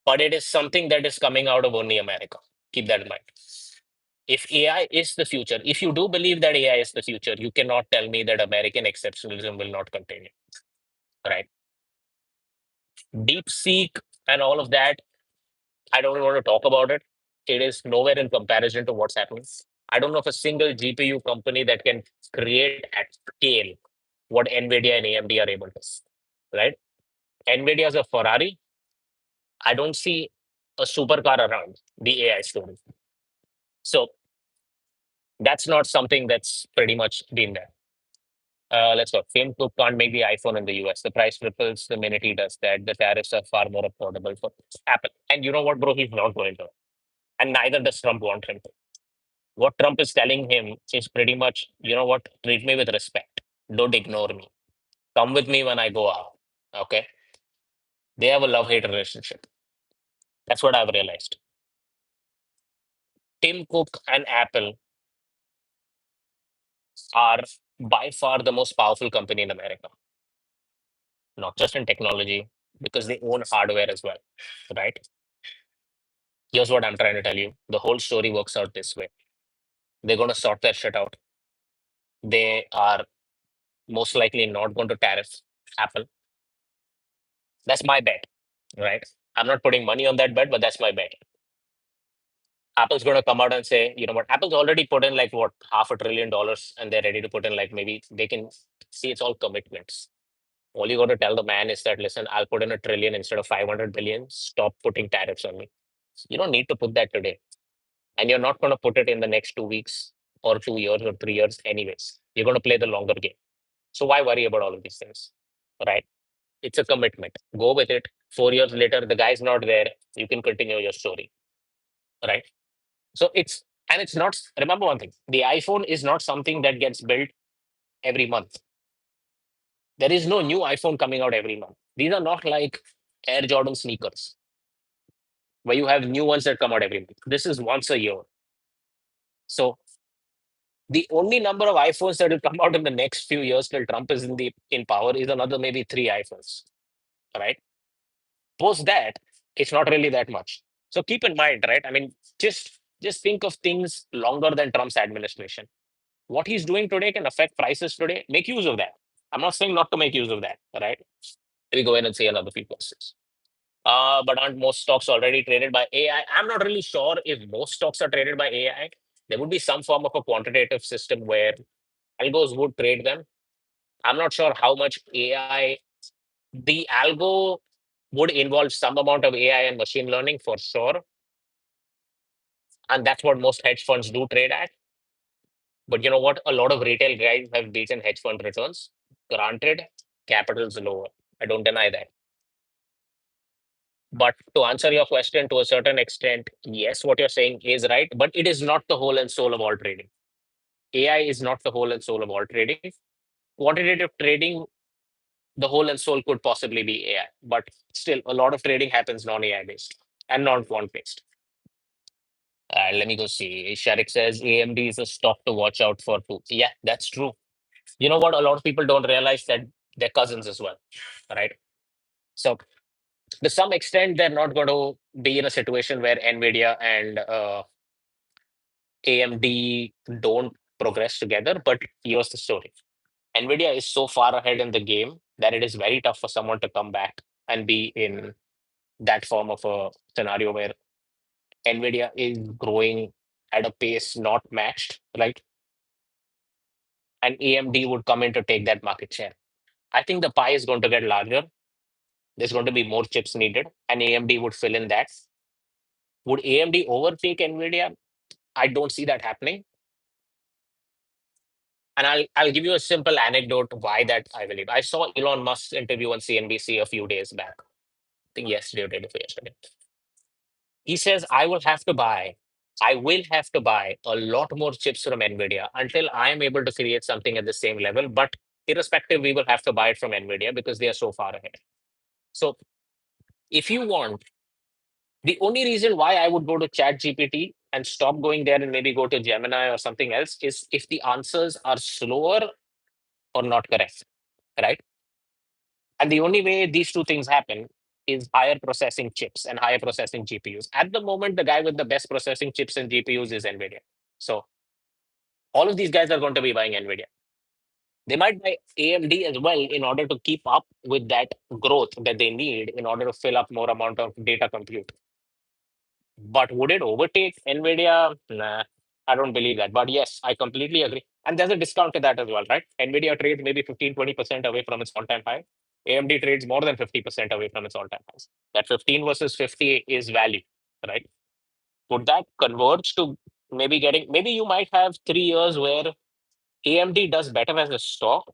but it is something that is coming out of only America. Keep that in mind. If AI is the future, if you do believe that AI is the future, you cannot tell me that American exceptionalism will not continue, right? DeepSeek and all of that, I don't want to talk about it. It is nowhere in comparison to what's happening. I don't know of a single GPU company that can create at scale what NVIDIA and AMD are able to, right? NVIDIA is a Ferrari. I don't see a supercar around the AI story. So that's not something that's pretty much been there. Let's go. Tim Cook can't make the iPhone in the US. The price triples the minute he does that. The tariffs are far more affordable for Apple. And you know what, bro? He's not going to. And neither does Trump want him to. What Trump is telling him is pretty much, you know what? Treat me with respect. Don't ignore me. Come with me when I go out. Okay. They have a love hate relationship. That's what I've realized. Tim Cook and Apple are by far the most powerful company in America, not just in technology, because they own hardware as well, right? Here's what I'm trying to tell you. The whole story works out this way. They're going to sort their shit out. They are most likely not going to tariff Apple. That's my bet, right? I'm not putting money on that bet, but that's my bet. Apple's going to come out and say, you know what? Apple's already put in like what, $500 billion, and they're ready to put in like maybe they can see it's all commitments. All you got to tell the man is that, listen, I'll put in a trillion instead of 500 billion. Stop putting tariffs on me. You don't need to put that today. And you're not going to put it in the next 2 weeks or 2 years or 3 years, anyways. You're going to play the longer game. So why worry about all of these things? Right? It's a commitment. Go with it. 4 years later, the guy's not there. You can continue your story. Right? So it's not, remember one thing, the iPhone is not something that gets built every month. There is no new iPhone coming out every month. These are not like Air Jordan sneakers where you have new ones that come out every month. This is once a year. So the only number of iPhones that will come out in the next few years till Trump is in power is another maybe three iPhones. Right? Post that, it's not really that much. So keep in mind, right? I mean, just think of things longer than Trump's administration. What he's doing today can affect prices today. Make use of that. I'm not saying not to make use of that, right? Let me go in and say another few questions. But aren't most stocks already traded by AI? I'm not really sure if most stocks are traded by AI. There would be some form of a quantitative system where algos would trade them. I'm not sure how much AI, the algo would involve some amount of AI and machine learning for sure. And that's what most hedge funds do trade at. But you know what? A lot of retail guys have beaten hedge fund returns. Granted, capital's lower. I don't deny that. But to answer your question to a certain extent, yes, what you're saying is right, but it is not the whole and soul of all trading. AI is not the whole and soul of all trading. Quantitative trading, the whole and soul could possibly be AI, but still, a lot of trading happens non AI based and non quant based. Let me go see. Sharik says AMD is a stock to watch out for too. Yeah, that's true. You know what? A lot of people don't realize that they're cousins as well, right? So to some extent, they're not going to be in a situation where NVIDIA and AMD don't progress together. But here's the story. NVIDIA is so far ahead in the game that it is very tough for someone to come back and be in that form of a scenario where NVIDIA is growing at a pace not matched, right? And AMD would come in to take that market share. I think the pie is going to get larger. There's going to be more chips needed, and AMD would fill in that. Would AMD overtake NVIDIA? I don't see that happening. And I'll give you a simple anecdote why that I believe. I saw Elon Musk's interview on CNBC a few days back. I think yesterday or day before yesterday. He says, I will have to buy a lot more chips from NVIDIA until I am able to create something at the same level. But irrespective, we will have to buy it from NVIDIA because they are so far ahead. So if you want, the only reason why I would go to ChatGPT and stop going there and maybe go to Gemini or something else is if the answers are slower or not correct, right? And the only way these two things happen is higher processing chips and higher processing GPUs. At the moment, the guy with the best processing chips and GPUs is NVIDIA. So all of these guys are going to be buying NVIDIA. They might buy AMD as well in order to keep up with that growth that they need in order to fill up more amount of data compute. But would it overtake NVIDIA? Nah, I don't believe that. But yes, I completely agree. And there's a discount to that as well, right? NVIDIA trades maybe 15-20% away from its all-time high. AMD trades more than 50% away from its all-time highs. That 15 versus 50 is value, right? Would that converge to maybe you might have 3 years where AMD does better as a stock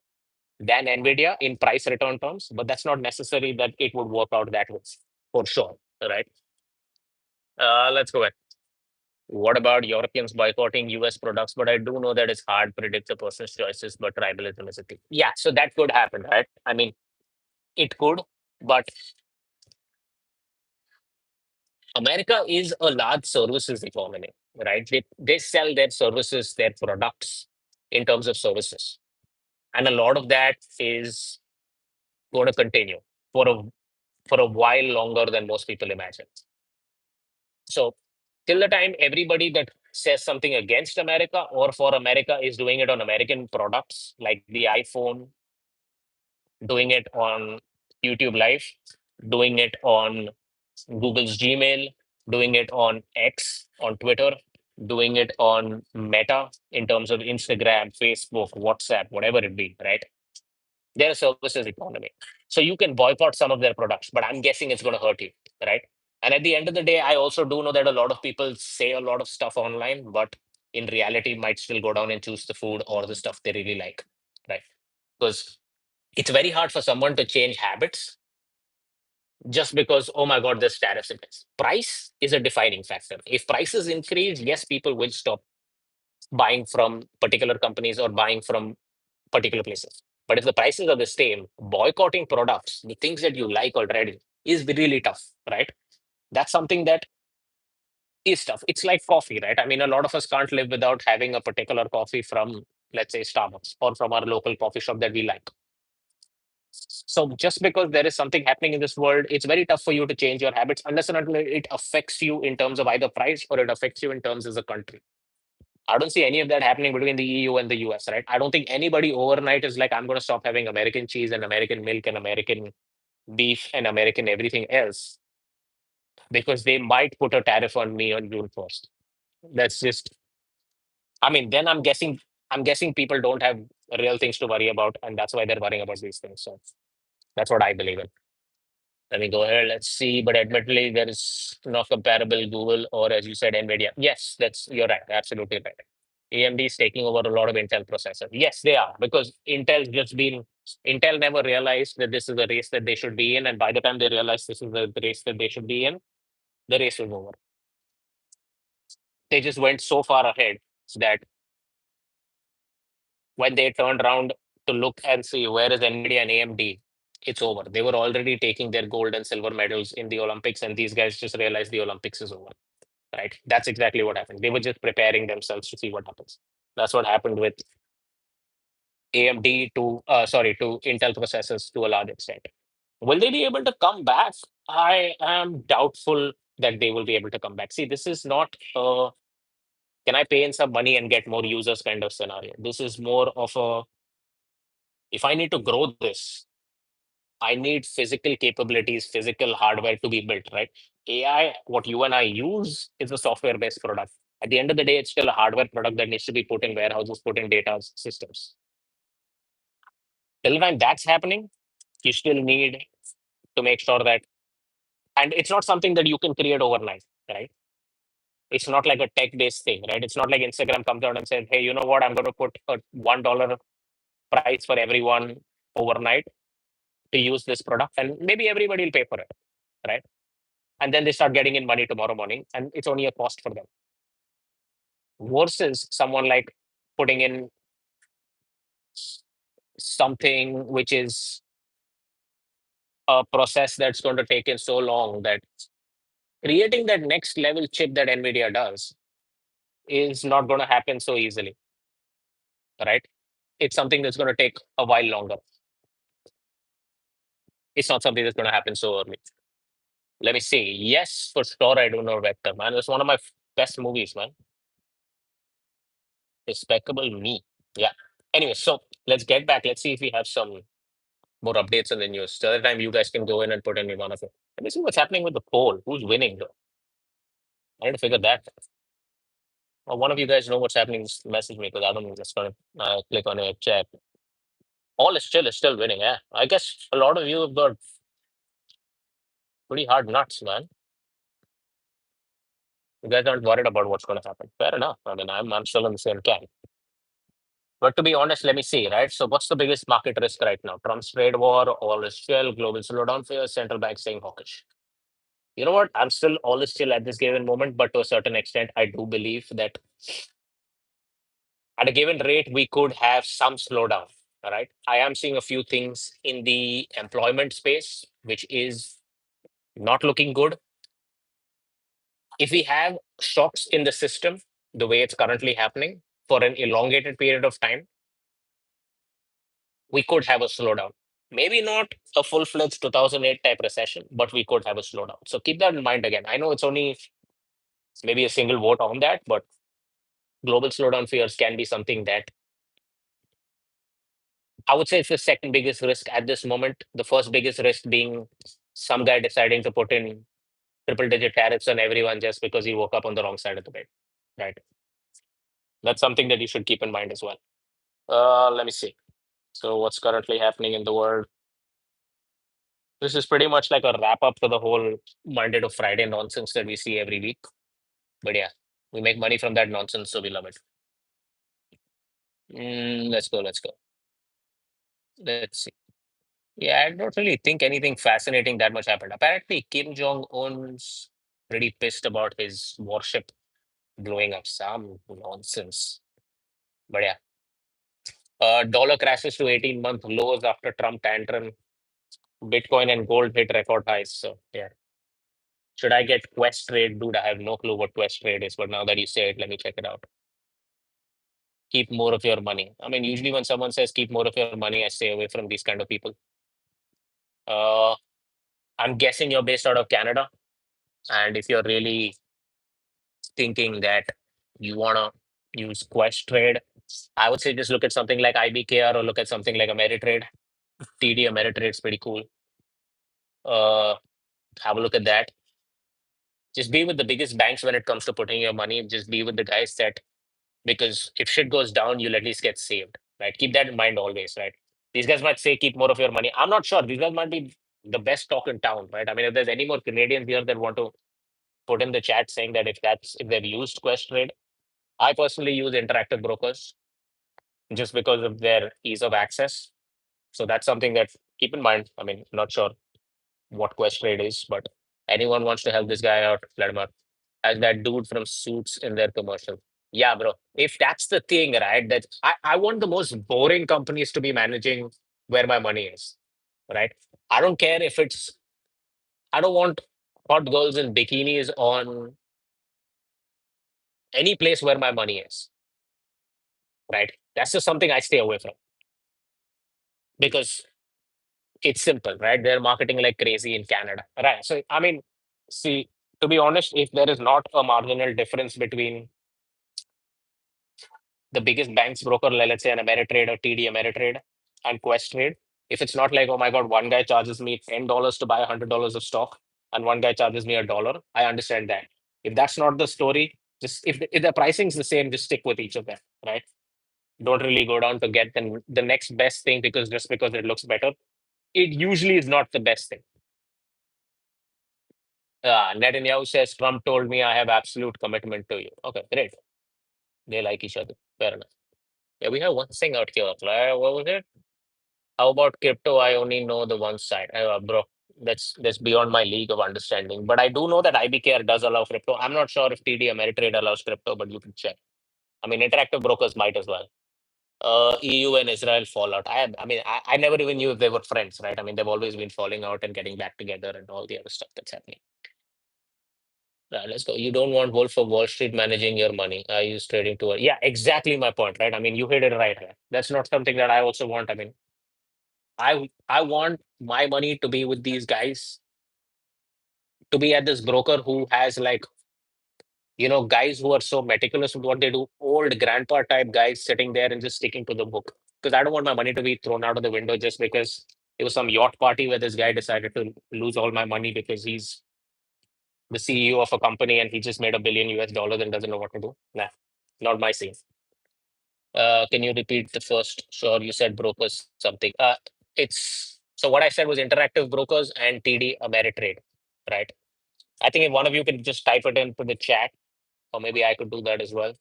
than NVIDIA in price return terms, but that's not necessary that it would work out that way for sure, right? Let's go ahead. What about Europeans boycotting US products? But I do know that it's hard to predict the person's choices, but tribalism is a thing. Yeah, so that could happen, right? I mean, it could, but America is a large services economy, right? They sell their services, their products in terms of services. And a lot of that is going to continue for a while longer than most people imagine. So till the time everybody that says something against America or for America is doing it on American products like the iPhone, doing it on YouTube Live, doing it on Google's Gmail, doing it on X, on Twitter, doing it on Meta in terms of Instagram, Facebook, WhatsApp, whatever it be, right? They're a services economy. So you can boycott some of their products, but I'm guessing it's going to hurt you, right? And at the end of the day, I also do know that a lot of people say a lot of stuff online, but in reality, might still go down and choose the food or the stuff they really like, right? Because it's very hard for someone to change habits just because, oh my God, there's tariffs in place. Price is a defining factor. If prices increase, yes, people will stop buying from particular companies or buying from particular places. But if the prices are the same, boycotting products, the things that you like already, is really tough, right? That's something that is tough. It's like coffee, right? I mean, a lot of us can't live without having a particular coffee from, let's say, Starbucks or from our local coffee shop that we like. So just because there is something happening in this world, it's very tough for you to change your habits unless and until it affects you in terms of either price or it affects you in terms as a country. I don't see any of that happening between the EU and the US, right? I don't think anybody overnight is like, I'm going to stop having American cheese and American milk and American beef and American everything else because they might put a tariff on me on June 1st. That's just, I mean, then I'm guessing people don't have real things to worry about, and that's why they're worrying about these things. So that's what I believe in. Let me go ahead. Let's see. But admittedly, there is no comparable Google or, as you said, NVIDIA. Yes, you're right. Absolutely right. AMD is taking over a lot of Intel processors. Yes, they are because Intel never realized that this is the race that they should be in, and by the time they realized this is the race that they should be in, the race was over. They just went so far ahead that when they turned around to look and see where is NVIDIA and AMD, it's over. They were already taking their gold and silver medals in the Olympics, and these guys just realized the Olympics is over. Right? That's exactly what happened. They were just preparing themselves to see what happens. That's what happened with AMD to Intel processors to a large extent. Will they be able to come back? I am doubtful that they will be able to come back. See, this is not can I pay in some money and get more users kind of scenario. This is more of a if I need to grow this, I need physical capabilities, physical hardware to be built, right? AI, what you and I use is a software based product. At the end of the day, it's still a hardware product that needs to be put in warehouses, put in data systems. Till the time that's happening, you still need to make sure that, and it's not something that you can create overnight, right? It's not like a tech based thing, right? It's not like Instagram comes out and says, hey, you know what? I'm going to put a $1 price for everyone overnight to use this product, and maybe everybody will pay for it, right? And then they start getting in money tomorrow morning, and it's only a cost for them. Versus someone like putting in something which is a process that's going to take in so long that creating that next level chip that NVIDIA does is not going to happen so easily, right? It's something that's going to take a while longer. It's not something that's going to happen so early. Let me see. Yes, for sure, I do know Vector, man. It's one of my best movies, man. Despicable Me. Yeah. Anyway, so let's get back. Let's see if we have some more updates in the news. The other time, you guys can go in and put in one of it. Let me see what's happening with the poll. Who's winning, though? I need to figure that. Well, one of you guys know what's happening, just message me because I don't know. Just gonna click on a chat. All is still winning. Yeah, I guess a lot of you have got pretty hard nuts, man. You guys aren't worried about what's going to happen. Fair enough. I mean, I'm still in the same camp. But to be honest, let me see, right? So, what's the biggest market risk right now? Trump's trade war, all is chill, global slowdown fears, central bank staying hawkish. You know what? I'm still all is still at this given moment, but to a certain extent, I do believe that at a given rate, we could have some slowdown. All right. I am seeing a few things in the employment space, which is not looking good. If we have shocks in the system, the way it's currently happening for an elongated period of time, we could have a slowdown. Maybe not a full fledged 2008 type recession, but we could have a slowdown. So keep that in mind again. I know it's only maybe a single vote on that, but global slowdown fears can be something that I would say it's the second biggest risk at this moment. The first biggest risk being some guy deciding to put in triple digit tariffs on everyone just because he woke up on the wrong side of the bed. Right. That's something that you should keep in mind as well. Let me see. So, what's currently happening in the world? This is pretty much like a wrap up to the whole Monday to Friday nonsense that we see every week. But yeah, we make money from that nonsense, so we love it. Let's go. Let's go. Let's see. Yeah, I don't really think anything fascinating that much happened. Apparently, Kim Jong Un's pretty pissed about his warship blowing up. Some nonsense. But yeah, dollar crashes to 18-month lows after Trump tantrum. Bitcoin and gold hit record highs. So yeah, should I get Quest Trade, dude? I have no clue what Quest Trade is, but now that you say it, let me check it out. Keep more of your money. I mean, usually when someone says keep more of your money, I stay away from these kind of people. Uh, I'm guessing you're based out of Canada. And if you're really thinking that you want to use Quest Trade, I would say just look at something like IBKR or look at something like Ameritrade. TD Ameritrade is pretty cool. Uh, have a look at that. Just be with the biggest banks when it comes to putting your money. Just be with the guys that, because if shit goes down, you'll at least get saved, right? Keep that in mind always, right? These guys might say keep more of your money. I'm not sure. These guys might be the best talk in town, right? I mean, if there's any more Canadians here that want to put in the chat saying that if they've used Quest Trade, I personally use Interactive Brokers just because of their ease of access. So that's something that keep in mind. I mean, not sure what Quest Trade is, but anyone wants to help this guy out, let him out. As that dude from Suits in their commercial. Yeah, bro. If that's the thing, right? That I want the most boring companies to be managing where my money is. Right. I don't care if it's I don't want hot girls in bikinis on any place where my money is. Right. That's just something I stay away from because it's simple, right? They're marketing like crazy in Canada. Right. So I mean, see, to be honest, if there is not a marginal difference between the biggest banks broker, let's say an Ameritrade or TD Ameritrade and Quest Trade, if it's not like, oh my God, one guy charges me $10 to buy $100 of stock and one guy charges me $1, I understand that. If that's not the story, just if the pricing's the same, just stick with each of them, right? Don't really go down to get the next best thing because just because it looks better, it usually is not the best thing. Netanyahu says Trump told me I have absolute commitment to you. Okay, great. They like each other. Fair enough. Yeah, we have one thing out here. What was it? How about crypto? I only know the one side. Bro, that's beyond my league of understanding. But I do know that IBKR does allow crypto. I'm not sure if TD Ameritrade allows crypto, but you can check. I mean, interactive brokers might as well. EU and Israel fallout. I never even knew if they were friends, right? I mean, they've always been falling out and getting back together and all the other stuff that's happening. Right, let's go. You don't want Wolf of Wall Street managing your money. I use trading to. Yeah, exactly my point, right? I mean, you hit it right here. That's not something that I also want. I mean, I want my money to be with these guys to be at this broker who has like, guys who are so meticulous with what they do, old grandpa type guys sitting there and just sticking to the book. Because I don't want my money to be thrown out of the window just because it was some yacht party where this guy decided to lose all my money because he's the CEO of a company and he just made $1 billion and doesn't know what to do. Nah, not my scene. Can you repeat the first? Sure, you said brokers something. It's so what I said was interactive brokers and TD Ameritrade, right? I think if one of you can just type it into the chat, or maybe I could do that as well.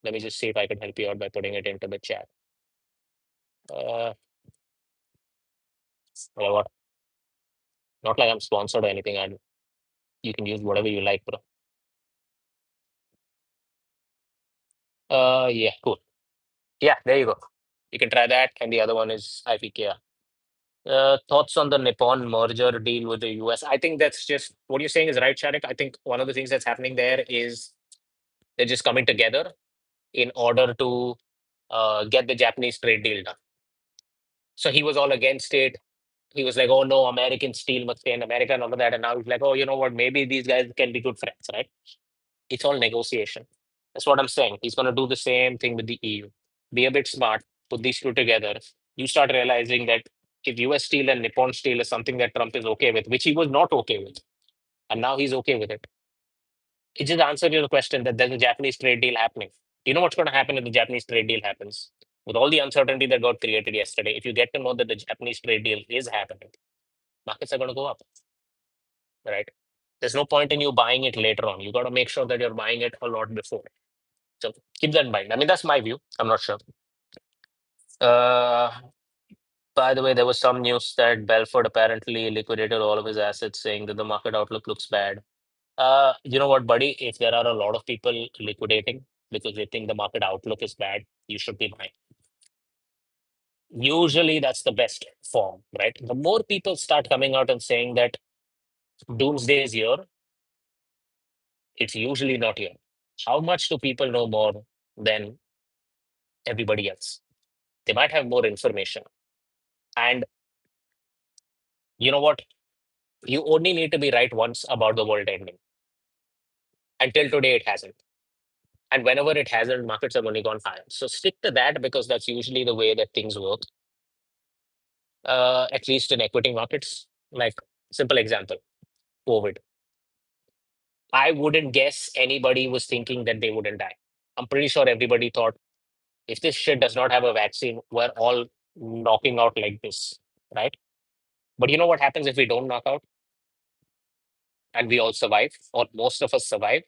Let me just see if I can help you out by putting it into the chat. Uh, what? Not like I'm sponsored or anything. And you can use whatever you like, bro. Yeah, cool. Yeah, there you go. You can try that, and the other one is IPK. Thoughts on the Nippon merger deal with the US? I think that's just what you're saying is right, Sharik. I think one of the things that's happening there is they're just coming together in order to get the Japanese trade deal done. So he was all against it. He was like, oh no, American steel must stay in America and all of that. And now he's like, oh, you know what? Maybe these guys can be good friends, right? It's all negotiation. That's what I'm saying. He's going to do the same thing with the EU. Be a bit smart, put these two together. You start realizing that if US steel and Nippon steel is something that Trump is okay with, which he was not okay with, and now he's okay with it, it just answered your question that there's a Japanese trade deal happening. Do you know what's going to happen if the Japanese trade deal happens? With all the uncertainty that got created yesterday, if you get to know that the Japanese trade deal is happening, markets are going to go up, right? There's no point in you buying it later on. You got to make sure that you're buying it a lot before. So keep that in mind. I mean, that's my view. I'm not sure. Uh, by the way, there was some news that Belford apparently liquidated all of his assets, saying that the market outlook looks bad. You know what, buddy? If there are a lot of people liquidating because they think the market outlook is bad, you should be buying. Usually, that's the best form, right? The more people start coming out and saying that doomsday is here, it's usually not here. How much do people know more than everybody else? They might have more information. And you know what? You only need to be right once about the world ending. Until today, it hasn't. And whenever it hasn't, markets have only gone higher. So stick to that because that's usually the way that things work, at least in equity markets. Like, simple example, COVID. I wouldn't guess anybody was thinking that they wouldn't die. I'm pretty sure everybody thought if this shit does not have a vaccine, we're all knocking out like this, right? But you know what happens if we don't knock out and we all survive, or most of us survive?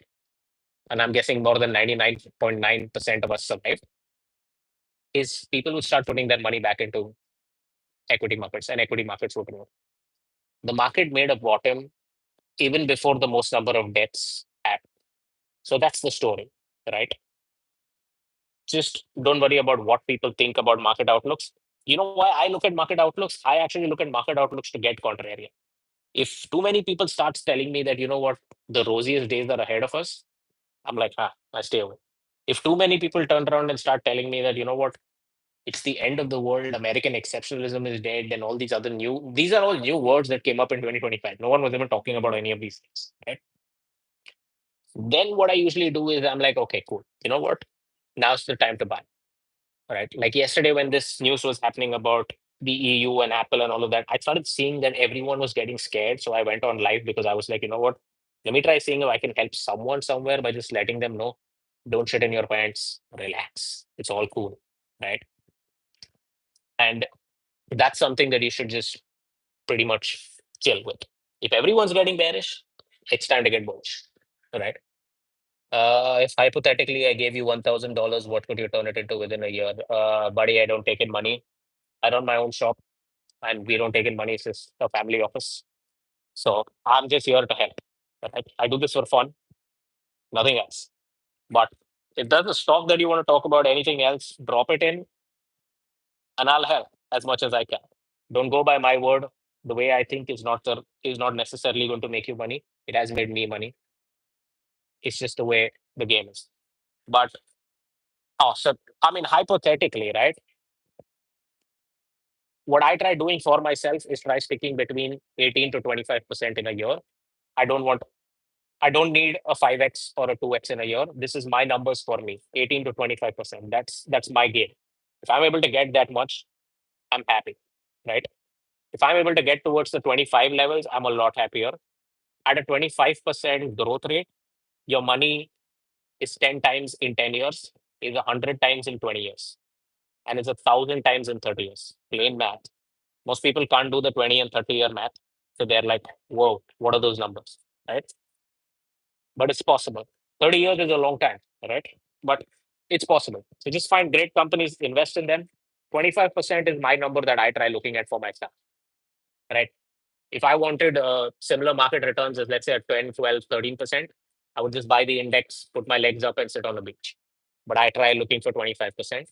And I'm guessing more than 99.9% of us survive, is people will start putting their money back into equity markets and equity markets will grow. The market made a bottom even before the most number of deaths happened. So that's the story, right? Just don't worry about what people think about market outlooks. You know why I look at market outlooks? I actually look at market outlooks to get contrarian. If too many people starts telling me that, you know what, the rosiest days are ahead of us, I'm like, I stay away. If too many people turn around and start telling me that, you know what, it's the end of the world, American exceptionalism is dead, and all these are all new words that came up in 2025. No one was even talking about any of these things, right? Then what I usually do is I'm like, okay, cool. You know what? Now's the time to buy, right? Like yesterday when this news was happening about the EU and Apple and all of that, I started seeing that everyone was getting scared. So I went on live because I was like, you know what? Let me try seeing if I can help someone somewhere by just letting them know, don't shit in your pants, relax. It's all cool, right? And that's something that you should just pretty much chill with. If everyone's getting bearish, it's time to get bullish, right? If hypothetically I gave you $1,000, what could you turn it into within a year? Buddy, I don't take in money. I run my own shop, and we don't take in money. It's just a family office. So I'm just here to help. Right? I do this for fun, nothing else. But if there's a stock that you want to talk about, anything else, drop it in, and I'll help as much as I can. Don't go by my word. The way I think is not necessarily going to make you money. It has made me money. It's just the way the game is. But so I mean, hypothetically, right? What I try doing for myself is try sticking between 18 to 25% in a year. I don't want I don't need a 5x or a 2x in a year. This is my numbers for me, 18 to 25%. That's my game. If I'm able to get that much, I'm happy, right? If I'm able to get towards the 25 levels, I'm a lot happier. At a 25% growth rate, your money is 10 times in 10 years, is 100 times in 20 years, and it's 1,000 times in 30 years. Plain math. Most people can't do the 20 and 30-year math. So they're like, whoa, what are those numbers? Right? But it's possible. 30 years is a long time, right? But it's possible. So just find great companies, invest in them. 25% is my number that I try looking at for myself, right? If I wanted similar market returns as, let's say, at 10, 12, 13%, I would just buy the index, put my legs up, and sit on the beach. But I try looking for 25%.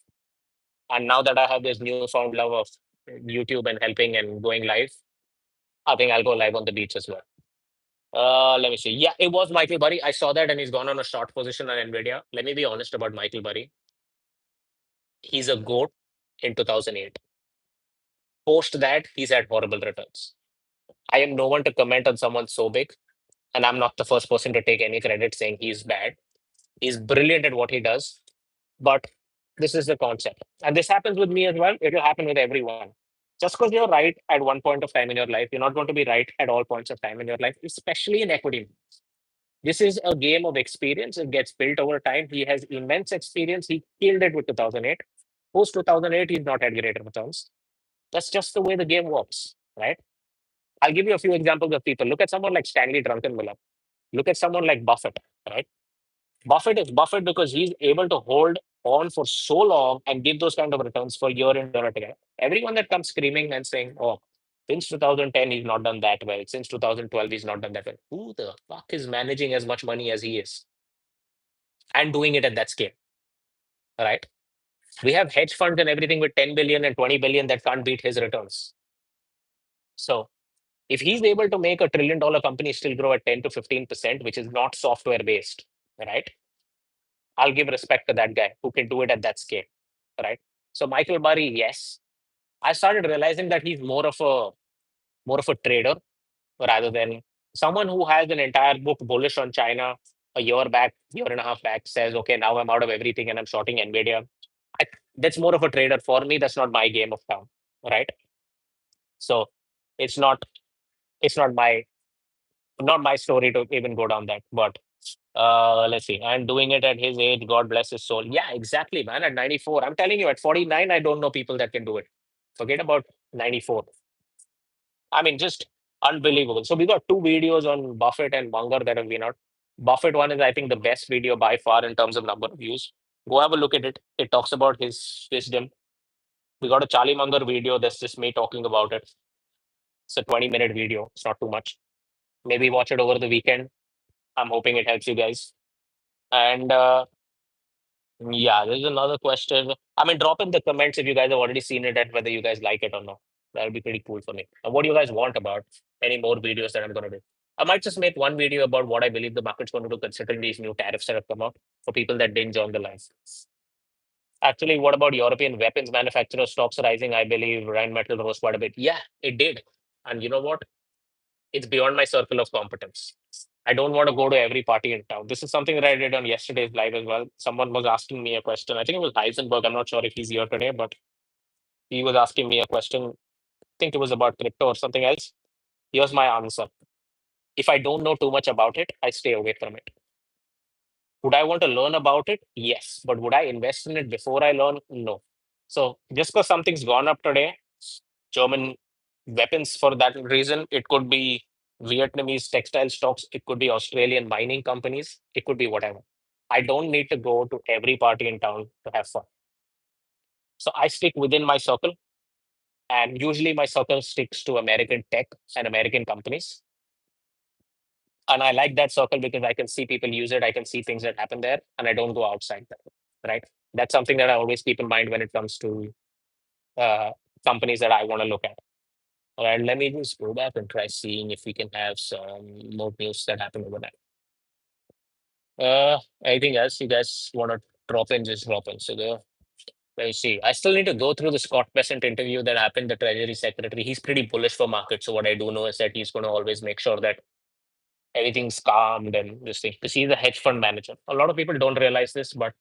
And now that I have this newfound love of YouTube and helping and going live, I think I'll go live on the beach as well. Let me see. Yeah, it was Michael Burry. I saw that and he's gone on a short position on Nvidia. Let me be honest about Michael Burry. He's a goat in 2008. Post that, he's had horrible returns. I am no one to comment on someone so big, and I'm not the first person to take any credit saying he's bad. He's brilliant at what he does, but this is the concept. And this happens with me as well. It will happen with everyone. Just because you're right at one point of time in your life, you're not going to be right at all points of time in your life, especially in equity. This is a game of experience. It gets built over time. He has immense experience. He killed it with 2008. Post 2008, he's not had great returns. That's just the way the game works, right? I'll give you a few examples of people. Look at someone like Stanley Druckenmiller. Look at someone like Buffett, right? Buffett is Buffett because he's able to hold on for so long and give those kind of returns for year and year again. Everyone that comes screaming and saying, "Oh, since 2010 he's not done that well. Since 2012 he's not done that well." Who the fuck is managing as much money as he is and doing it at that scale, right? We have hedge funds and everything with 10 billion and 20 billion that can't beat his returns. So if he's able to make $1 trillion company still grow at 10 to 15%, which is not software based, right? I'll give respect to that guy who can do it at that scale, right? So Michael Burry, yes. I started realizing that he's more of a trader rather than someone who has an entire book bullish on China a year back, year and a half back, says, okay, now I'm out of everything and I'm shorting Nvidia. I, that's more of a trader for me. That's not my game of town, right? So it's not it's not my story to even go down that. But let's see. I'm doing it at his age. God bless his soul. Yeah, exactly, man. At 94, I'm telling you, at 49, I don't know people that can do it. Forget about 94. I mean, just unbelievable. So we got two videos on Buffett and Munger that have been out. Buffett one is, I think, the best video by far in terms of number of views. Go have a look at it. It talks about his wisdom. We got a Charlie Munger video. That's just me talking about it. It's a 20-minute video. It's not too much. Maybe watch it over the weekend. I'm hoping it helps you guys. And yeah, there's another question. I mean, drop in the comments if you guys have already seen it and whether you guys like it or not. That would be pretty cool for me. And what do you guys want about any more videos that I'm going to do? I might just make one video about what I believe the market's going to do considering these new tariffs that have come out for people that didn't join the live. Actually, what about European weapons manufacturer stocks rising? I believe Rheinmetall rose quite a bit. Yeah, it did. And you know what? It's beyond my circle of competence. I don't want to go to every party in town. This is something that I did on yesterday's live as well. Someone was asking me a question. I think it was Heisenberg. I'm not sure if he's here today, but he was asking me a question. I think it was about crypto or something else. Here's my answer. If I don't know too much about it, I stay away from it. Would I want to learn about it? Yes. But would I invest in it before I learn? No. So just because something's gone up today, German weapons for that reason, it could be Vietnamese textile stocks, it could be Australian mining companies, it could be whatever. I don't need to go to every party in town to have fun. So I stick within my circle, and usually my circle sticks to American tech and American companies. And I like that circle because I can see people use it, I can see things that happen there, and I don't go outside that, right? That's something that I always keep in mind when it comes to uh, companies that I want to look at. All right, let me just go back and try seeing if we can have some more news that happened overnight. Anything else you guys want to drop in? Just drop in. So let me see. I still need to go through the Scott Bessent interview that happened. The Treasury Secretary. He's pretty bullish for markets. So what I do know is that he's going to always make sure that everything's calmed and this thing. Because he's a hedge fund manager. A lot of people don't realize this, but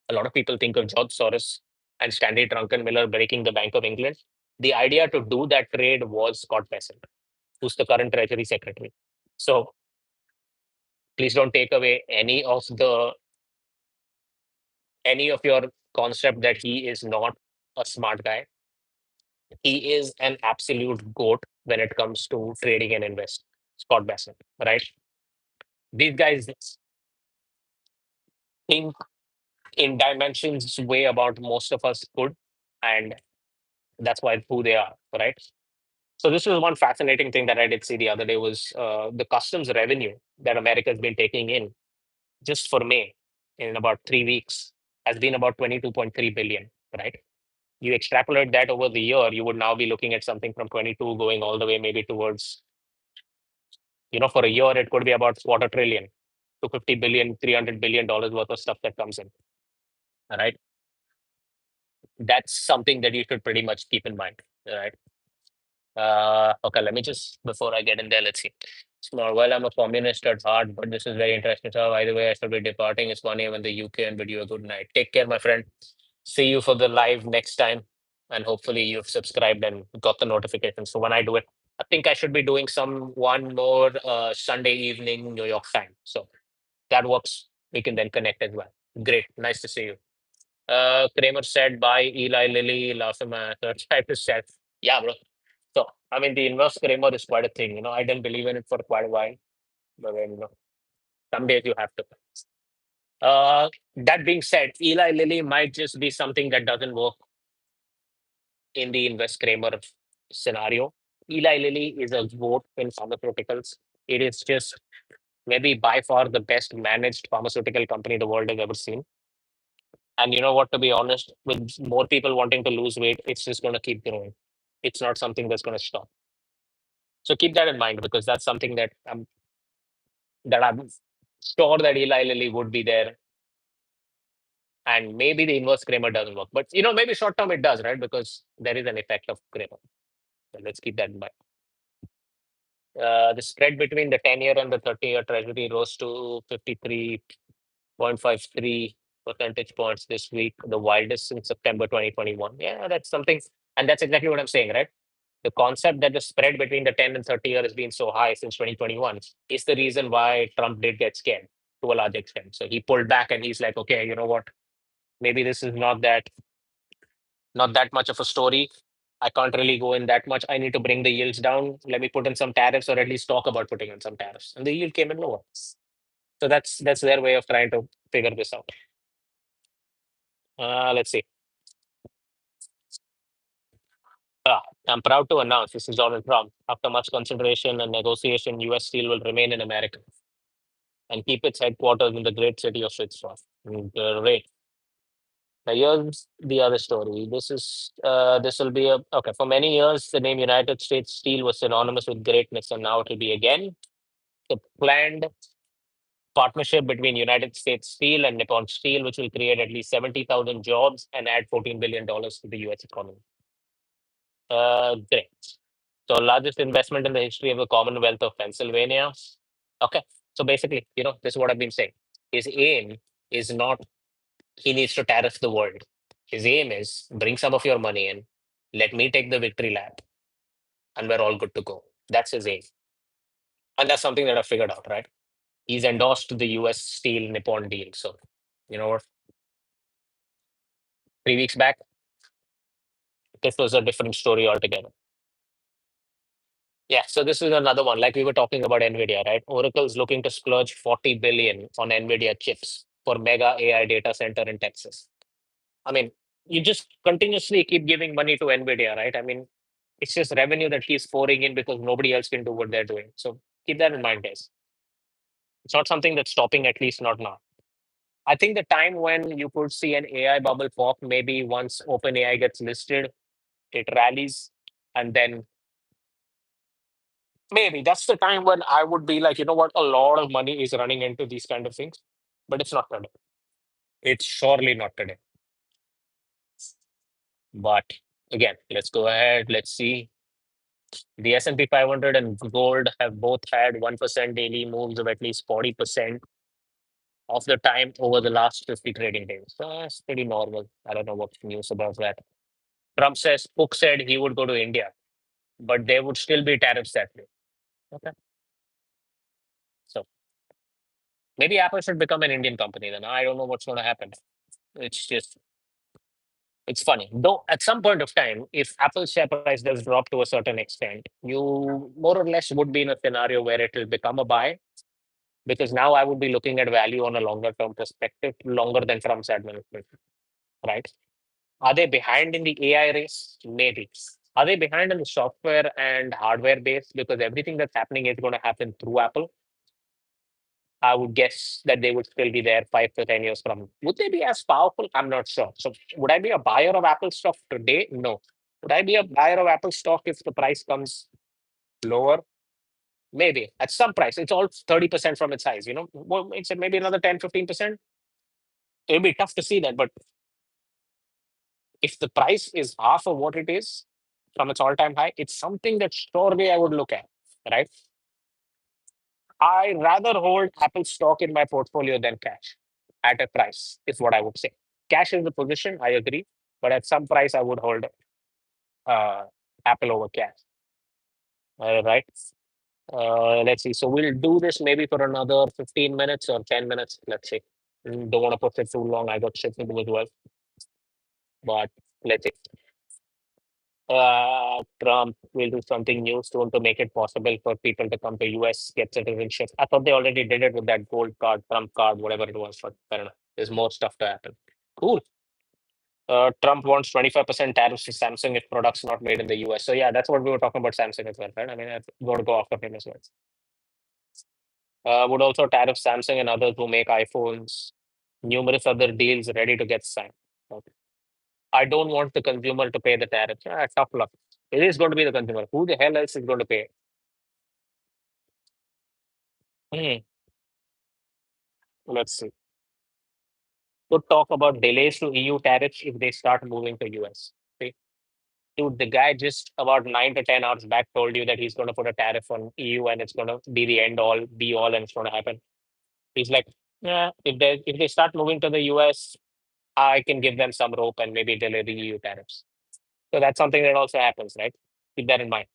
a lot of people think of George Soros and Stanley Druckenmiller breaking the Bank of England. The idea to do that trade was Scott Bessent, who's the current Treasury Secretary. So please don't take away any of your concept that he is not a smart guy. He is an absolute goat when it comes to trading and invest. Scott Bessent, right? These guys think in dimensions way about most of us could, and that's why who they are, right? So this was one fascinating thing that I did see the other day was the customs revenue that America has been taking in just for May in about 3 weeks has been about 22.3 billion, right? You extrapolate that over the year, you would now be looking at something from 22 going all the way maybe towards, for a year, it could be about quarter trillion to 50 billion, $300 billion worth of stuff that comes in, right? That's something that you should pretty much keep in mind, right? Okay, let me just, before I get in there, let's see. So, well, I'm a communist at heart, but this is very interesting. So, by the way, I shall be departing. It's 1 a.m. in the UK and bid you a good night. Take care, my friend. See you for the live next time. And hopefully you've subscribed and got the notification. So when I do it, I think I should be doing one more Sunday evening New York time. So that works. We can then connect as well. Great. Nice to see you. Kramer said, bye, Eli Lilly, last time I tried to say, yeah, bro. So, I mean, the inverse Kramer is quite a thing. I didn't believe in it for quite a while, but then, some days you have to. That being said, Eli Lilly might just be something that doesn't work in the invest Kramer scenario. Eli Lilly is a goat in pharmaceuticals. It is just maybe by far the best managed pharmaceutical company the world has ever seen. And you know what, to be honest, with more people wanting to lose weight, it's just going to keep growing. It's not something that's going to stop. So keep that in mind because that's something that I'm sure that Eli Lilly would be there. And maybe the inverse Kramer doesn't work. But maybe short term it does, right? Because there is an effect of Kramer. So let's keep that in mind. The spread between the 10-year and the 30-year treasury rose to 53.53 percentage points this week, the wildest since September 2021. Yeah, that's something. And that's exactly what I'm saying, right? The concept that the spread between the 10 and 30-year has been so high since 2021 is the reason why Trump did get scared to a large extent. So he pulled back and he's like, okay, you know what? Maybe this is not that much of a story. I can't really go in that much. I need to bring the yields down. Let me put in some tariffs or at least talk about putting in some tariffs. And the yield came in lower. So that's their way of trying to figure this out. Let's see. I'm proud to announce this is Donald Trump. After much consideration and negotiation, US Steel will remain in America and keep its headquarters in the great city of Fitzroy. Great. Now here's the other story. This will be okay. For many years, the name United States Steel was synonymous with greatness, and now it will be again. The planned partnership between United States Steel and Nippon Steel, which will create at least 70,000 jobs and add $14 billion to the US economy. Great. So largest investment in the history of the Commonwealth of Pennsylvania. Okay. So basically, this is what I've been saying. His aim is not he needs to tariff the world. His aim is bring some of your money in, let me take the victory lap, and we're all good to go. That's his aim. And that's something that I figured out, right? He's endorsed the US Steel Nippon deal. So, you know what? 3 weeks back, this was a different story altogether. Yeah, so this is another one. Like we were talking about Nvidia, right? Oracle's looking to splurge 40 billion on Nvidia chips for mega AI data center in Texas. I mean, you just continuously keep giving money to Nvidia, right? I mean, it's just revenue that keeps pouring in because nobody else can do what they're doing. So keep that in mind, guys. It's not something that's stopping, at least not now. I think the time when you could see an AI bubble pop, maybe once OpenAI gets listed, it rallies, and then maybe that's the time when I would be like, you know what, a lot of money is running into these kind of things, but it's not today. It's surely not today. But again, let's go ahead. Let's see. The S&P 500 and gold have both had 1% daily moves of at least 40% of the time over the last 50 trading days. So that's pretty normal. I don't know what's news about that. Cook said he would go to India, but there would still be tariffs that way. Okay. So maybe Apple should become an Indian company then. I don't know what's going to happen. It's just, it's funny. Though at some point of time, if Apple's share price does drop to a certain extent, you more or less would be in a scenario where it will become a buy because now I would be looking at value on a longer term perspective, longer than Trump's administration, right? Are they behind in the AI race? Maybe. Are they behind in the software and hardware base? Because everything that's happening is going to happen through Apple. I would guess that they would still be there 5 to 10 years from. Would they be as powerful? I'm not sure. So, would I be a buyer of Apple stock today? No. Would I be a buyer of Apple stock if the price comes lower? Maybe at some price. It's all 30% from its highs. Well, it's maybe another 10, 15%. It'll be tough to see that. But if the price is half of what it is from its all-time high, it's something that surely I would look at, right? I rather hold Apple stock in my portfolio than cash at a price, is what I would say. Cash is the position, I agree, but at some price I would hold uh, Apple over cash. Right? Let's see. So we'll do this maybe for another 15 minutes or 10 minutes. Let's see. Don't want to push it too long. I got shit to do as well. But let's see. Trump will do something new soon to make it possible for people to come to US, get citizenship. I thought they already did it with that gold card, Trump card, whatever it was. But I don't know. There's more stuff to happen. Cool. Trump wants 25% tariffs to Samsung if products not made in the US. So yeah, that's what we were talking about Samsung as well, right? I mean, I'm going to go after him as well. Would also tariff Samsung and others who make iPhones. Numerous other deals ready to get signed. Okay. I don't want the consumer to pay the tariff. Tough luck. It is going to be the consumer. Who the hell else is going to pay? Hmm. Let's see. Could talk about delays to EU tariffs if they start moving to US. See, dude, the guy just about 9 to 10 hours back told you that he's going to put a tariff on EU and it's going to be the end all, be all, and it's going to happen. He's like, yeah, if they start moving to the US, I can give them some rope and maybe delay the EU tariffs. So that's something that also happens, right? Keep that in mind.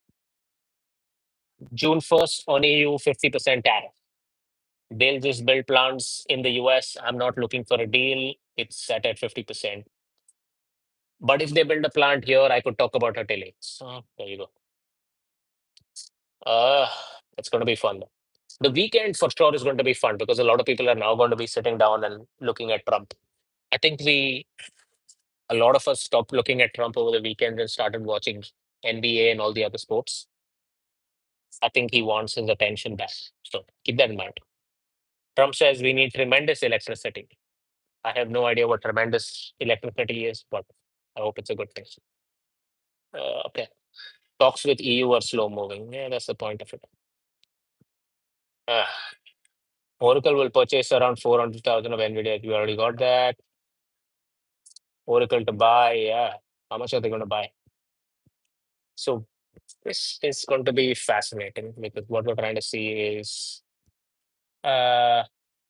June 1st on EU, 50% tariff. They'll just build plants in the US. I'm not looking for a deal. It's set at 50%. But if they build a plant here, I could talk about a delay. So there you go. Uh, it's going to be fun. The weekend for sure is going to be fun because a lot of people are now going to be sitting down and looking at Trump. I think a lot of us stopped looking at Trump over the weekend and started watching NBA and all the other sports. I think he wants his attention back. So keep that in mind. Trump says we need tremendous electricity. I have no idea what tremendous electricity is, but I hope it's a good thing. Okay. Talks with EU are slow moving. Yeah, that's the point of it. Uh, Oracle will purchase around 400,000 of NVIDIA. We already got that. Oracle to buy. Yeah. How much are they going to buy? So this is going to be fascinating because what we're trying to see is uh,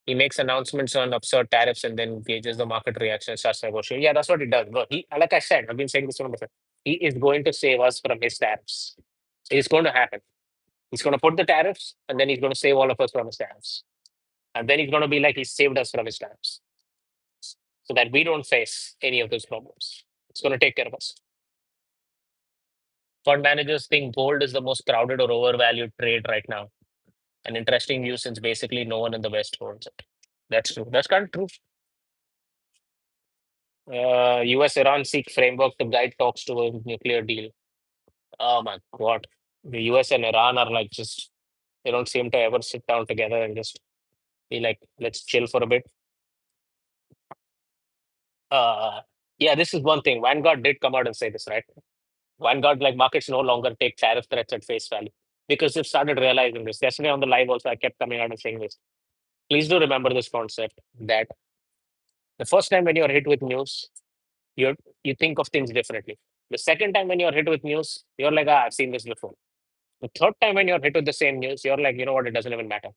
he makes announcements on absurd tariffs and then gauges the market reaction, starts negotiating. Yeah, that's what he does. Bro, like I said, I've been saying this from before. He is going to save us from his tariffs. It's going to happen. He's going to put the tariffs and then he's going to save all of us from his tariffs. And then he's going to be like, he saved us from his tariffs so that we don't face any of those problems. It's going to take care of us. Fund managers think gold is the most crowded or overvalued trade right now. An interesting view since basically no one in the West holds it. That's true. That's kind of true. US Iran seek framework to guide talks to a nuclear deal. Oh my God. The US and Iran are like just, they don't seem to ever sit down together and just be like, let's chill for a bit. Uh, yeah, this is one thing. Vanguard did come out and say this, right? Vanguard, like markets no longer take tariff threats at face value because they've started realizing this. Yesterday on the live also, I kept coming out and saying this. Please do remember this concept that the first time when you're hit with news, you you think of things differently. The second time when you're hit with news, you're like, I've seen this before. The third time when you're hit with the same news, you're like, you know what, it doesn't even matter.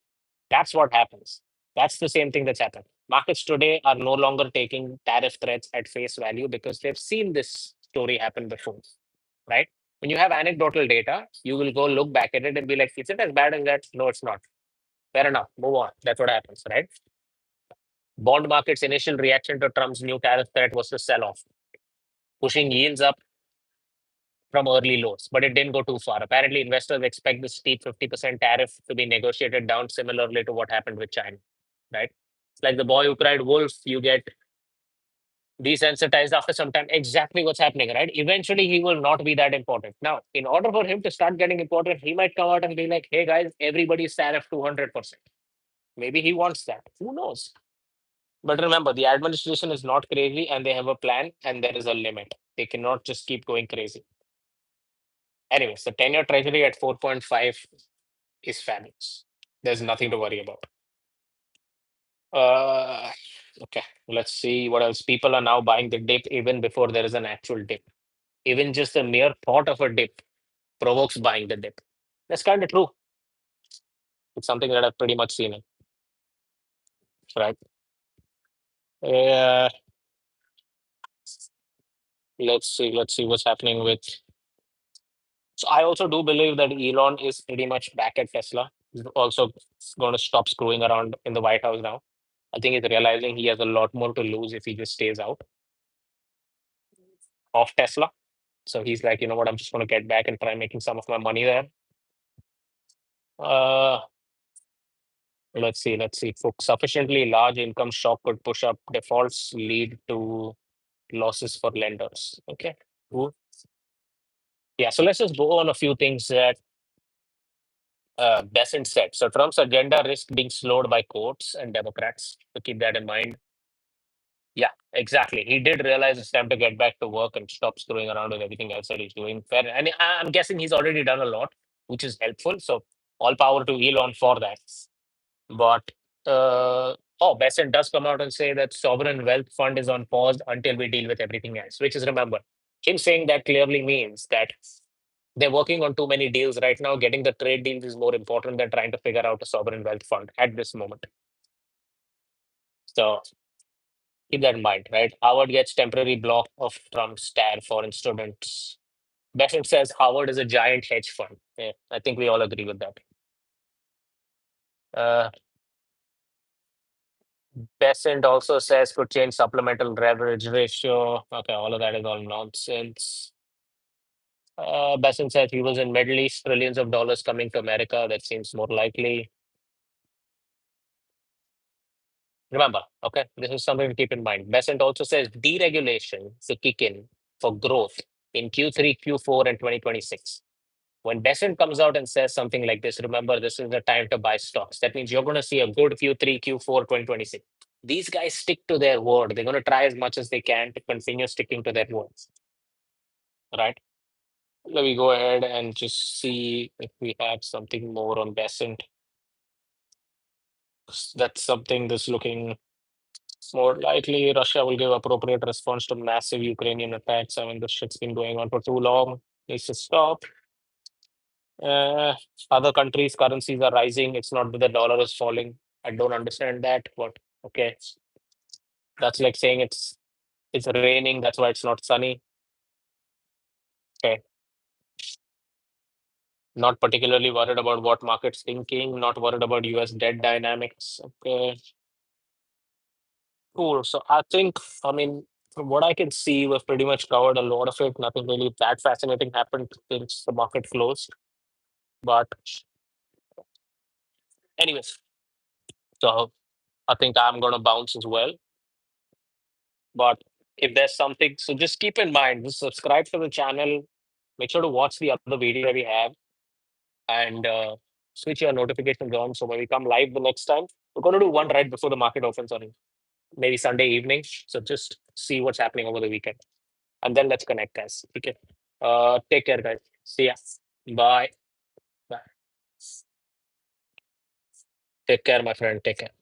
That's what happens. That's the same thing that's happened. Markets today are no longer taking tariff threats at face value because they've seen this story happen before, right? When you have anecdotal data, you will go look back at it and be like, is it as bad as that? No, it's not. Fair enough. Move on. That's what happens, right? Bond market's initial reaction to Trump's new tariff threat was to sell off, pushing yields up from early lows, but it didn't go too far. Apparently, investors expect the steep 50% tariff to be negotiated down similarly to what happened with China, right? It's like the boy who cried wolf, you get desensitized after some time. Exactly what's happening, right? Eventually, he will not be that important. Now, in order for him to start getting important, he might come out and be like, hey guys, everybody's tariff 200%. Maybe he wants that. Who knows? But remember, the administration is not crazy and they have a plan and there is a limit. They cannot just keep going crazy. Anyways, the 10-year treasury at 4.5 is fabulous. There's nothing to worry about. Uh, okay, let's see what else. People are now buying the dip even before there is an actual dip. Even just the mere thought of a dip provokes buying the dip. That's kind of true. It's something that I've pretty much seen it, right? Uh, let's see what's happening with. So I also do believe that Elon is pretty much back at Tesla. He's also going to stop screwing around in the White House now. I think he's realizing he has a lot more to lose if he just stays out of Tesla. So he's like, you know what, I'm just going to get back and try making some of my money there. Uh, let's see. For sufficiently large income shock could push up defaults, lead to losses for lenders. Okay, cool. Yeah, so let's just go on a few things that Besant said. So Trump's agenda risk being slowed by courts and Democrats. So keep that in mind. Yeah, exactly. He did realize it's time to get back to work and stop screwing around with everything else that he's doing. Fair, and I'm guessing he's already done a lot, which is helpful. So all power to Elon for that. But Besant does come out and say that sovereign wealth fund is on pause until we deal with everything else. Which is, remember, him saying that clearly means that they're working on too many deals right now. Getting the trade deals is more important than trying to figure out a sovereign wealth fund at this moment. So keep that in mind, right? Howard gets temporary block of Trump's tariff foreign students. Besant says Howard is a giant hedge fund. Yeah, I think we all agree with that. Uh, Besant also says could change supplemental leverage ratio. Okay, all of that is all nonsense. Besant said he was in Middle East, trillions of dollars coming to America. That seems more likely. Remember, okay, this is something to keep in mind. Besant also says deregulation to kick in for growth in Q3, Q4, and 2026. When Besant comes out and says something like this, remember this is the time to buy stocks. That means you're going to see a good Q3, Q4, 2026. These guys stick to their word. They're going to try as much as they can to continue sticking to their words, right? Let me go ahead and just see if we have something more on Besant. That's something that's looking more likely. Russia will give appropriate response to massive Ukrainian attacks. I mean, this shit's been going on for too long. Needs to stop. Uh, Other countries' currencies are rising. It's not that the dollar is falling. I don't understand that, but okay. That's like saying it's raining. That's why it's not sunny. Okay. Not particularly worried about what market's thinking. Not worried about U.S. debt dynamics. Okay. Cool. So I think, I mean, from what I can see, we've pretty much covered a lot of it. Nothing really that fascinating happened since the market closed. But anyways, so I think I'm gonna bounce as well. But if there's something, so just keep in mind, just subscribe to the channel. Make sure to watch the other video that we have and switch your notifications on. So when we come live the next time, we're gonna do one right before the market opens on maybe Sunday evening. So just see what's happening over the weekend. And then let's connect, guys. Okay. Take care, guys. See ya. Bye. Bye. Take care, my friend. Take care.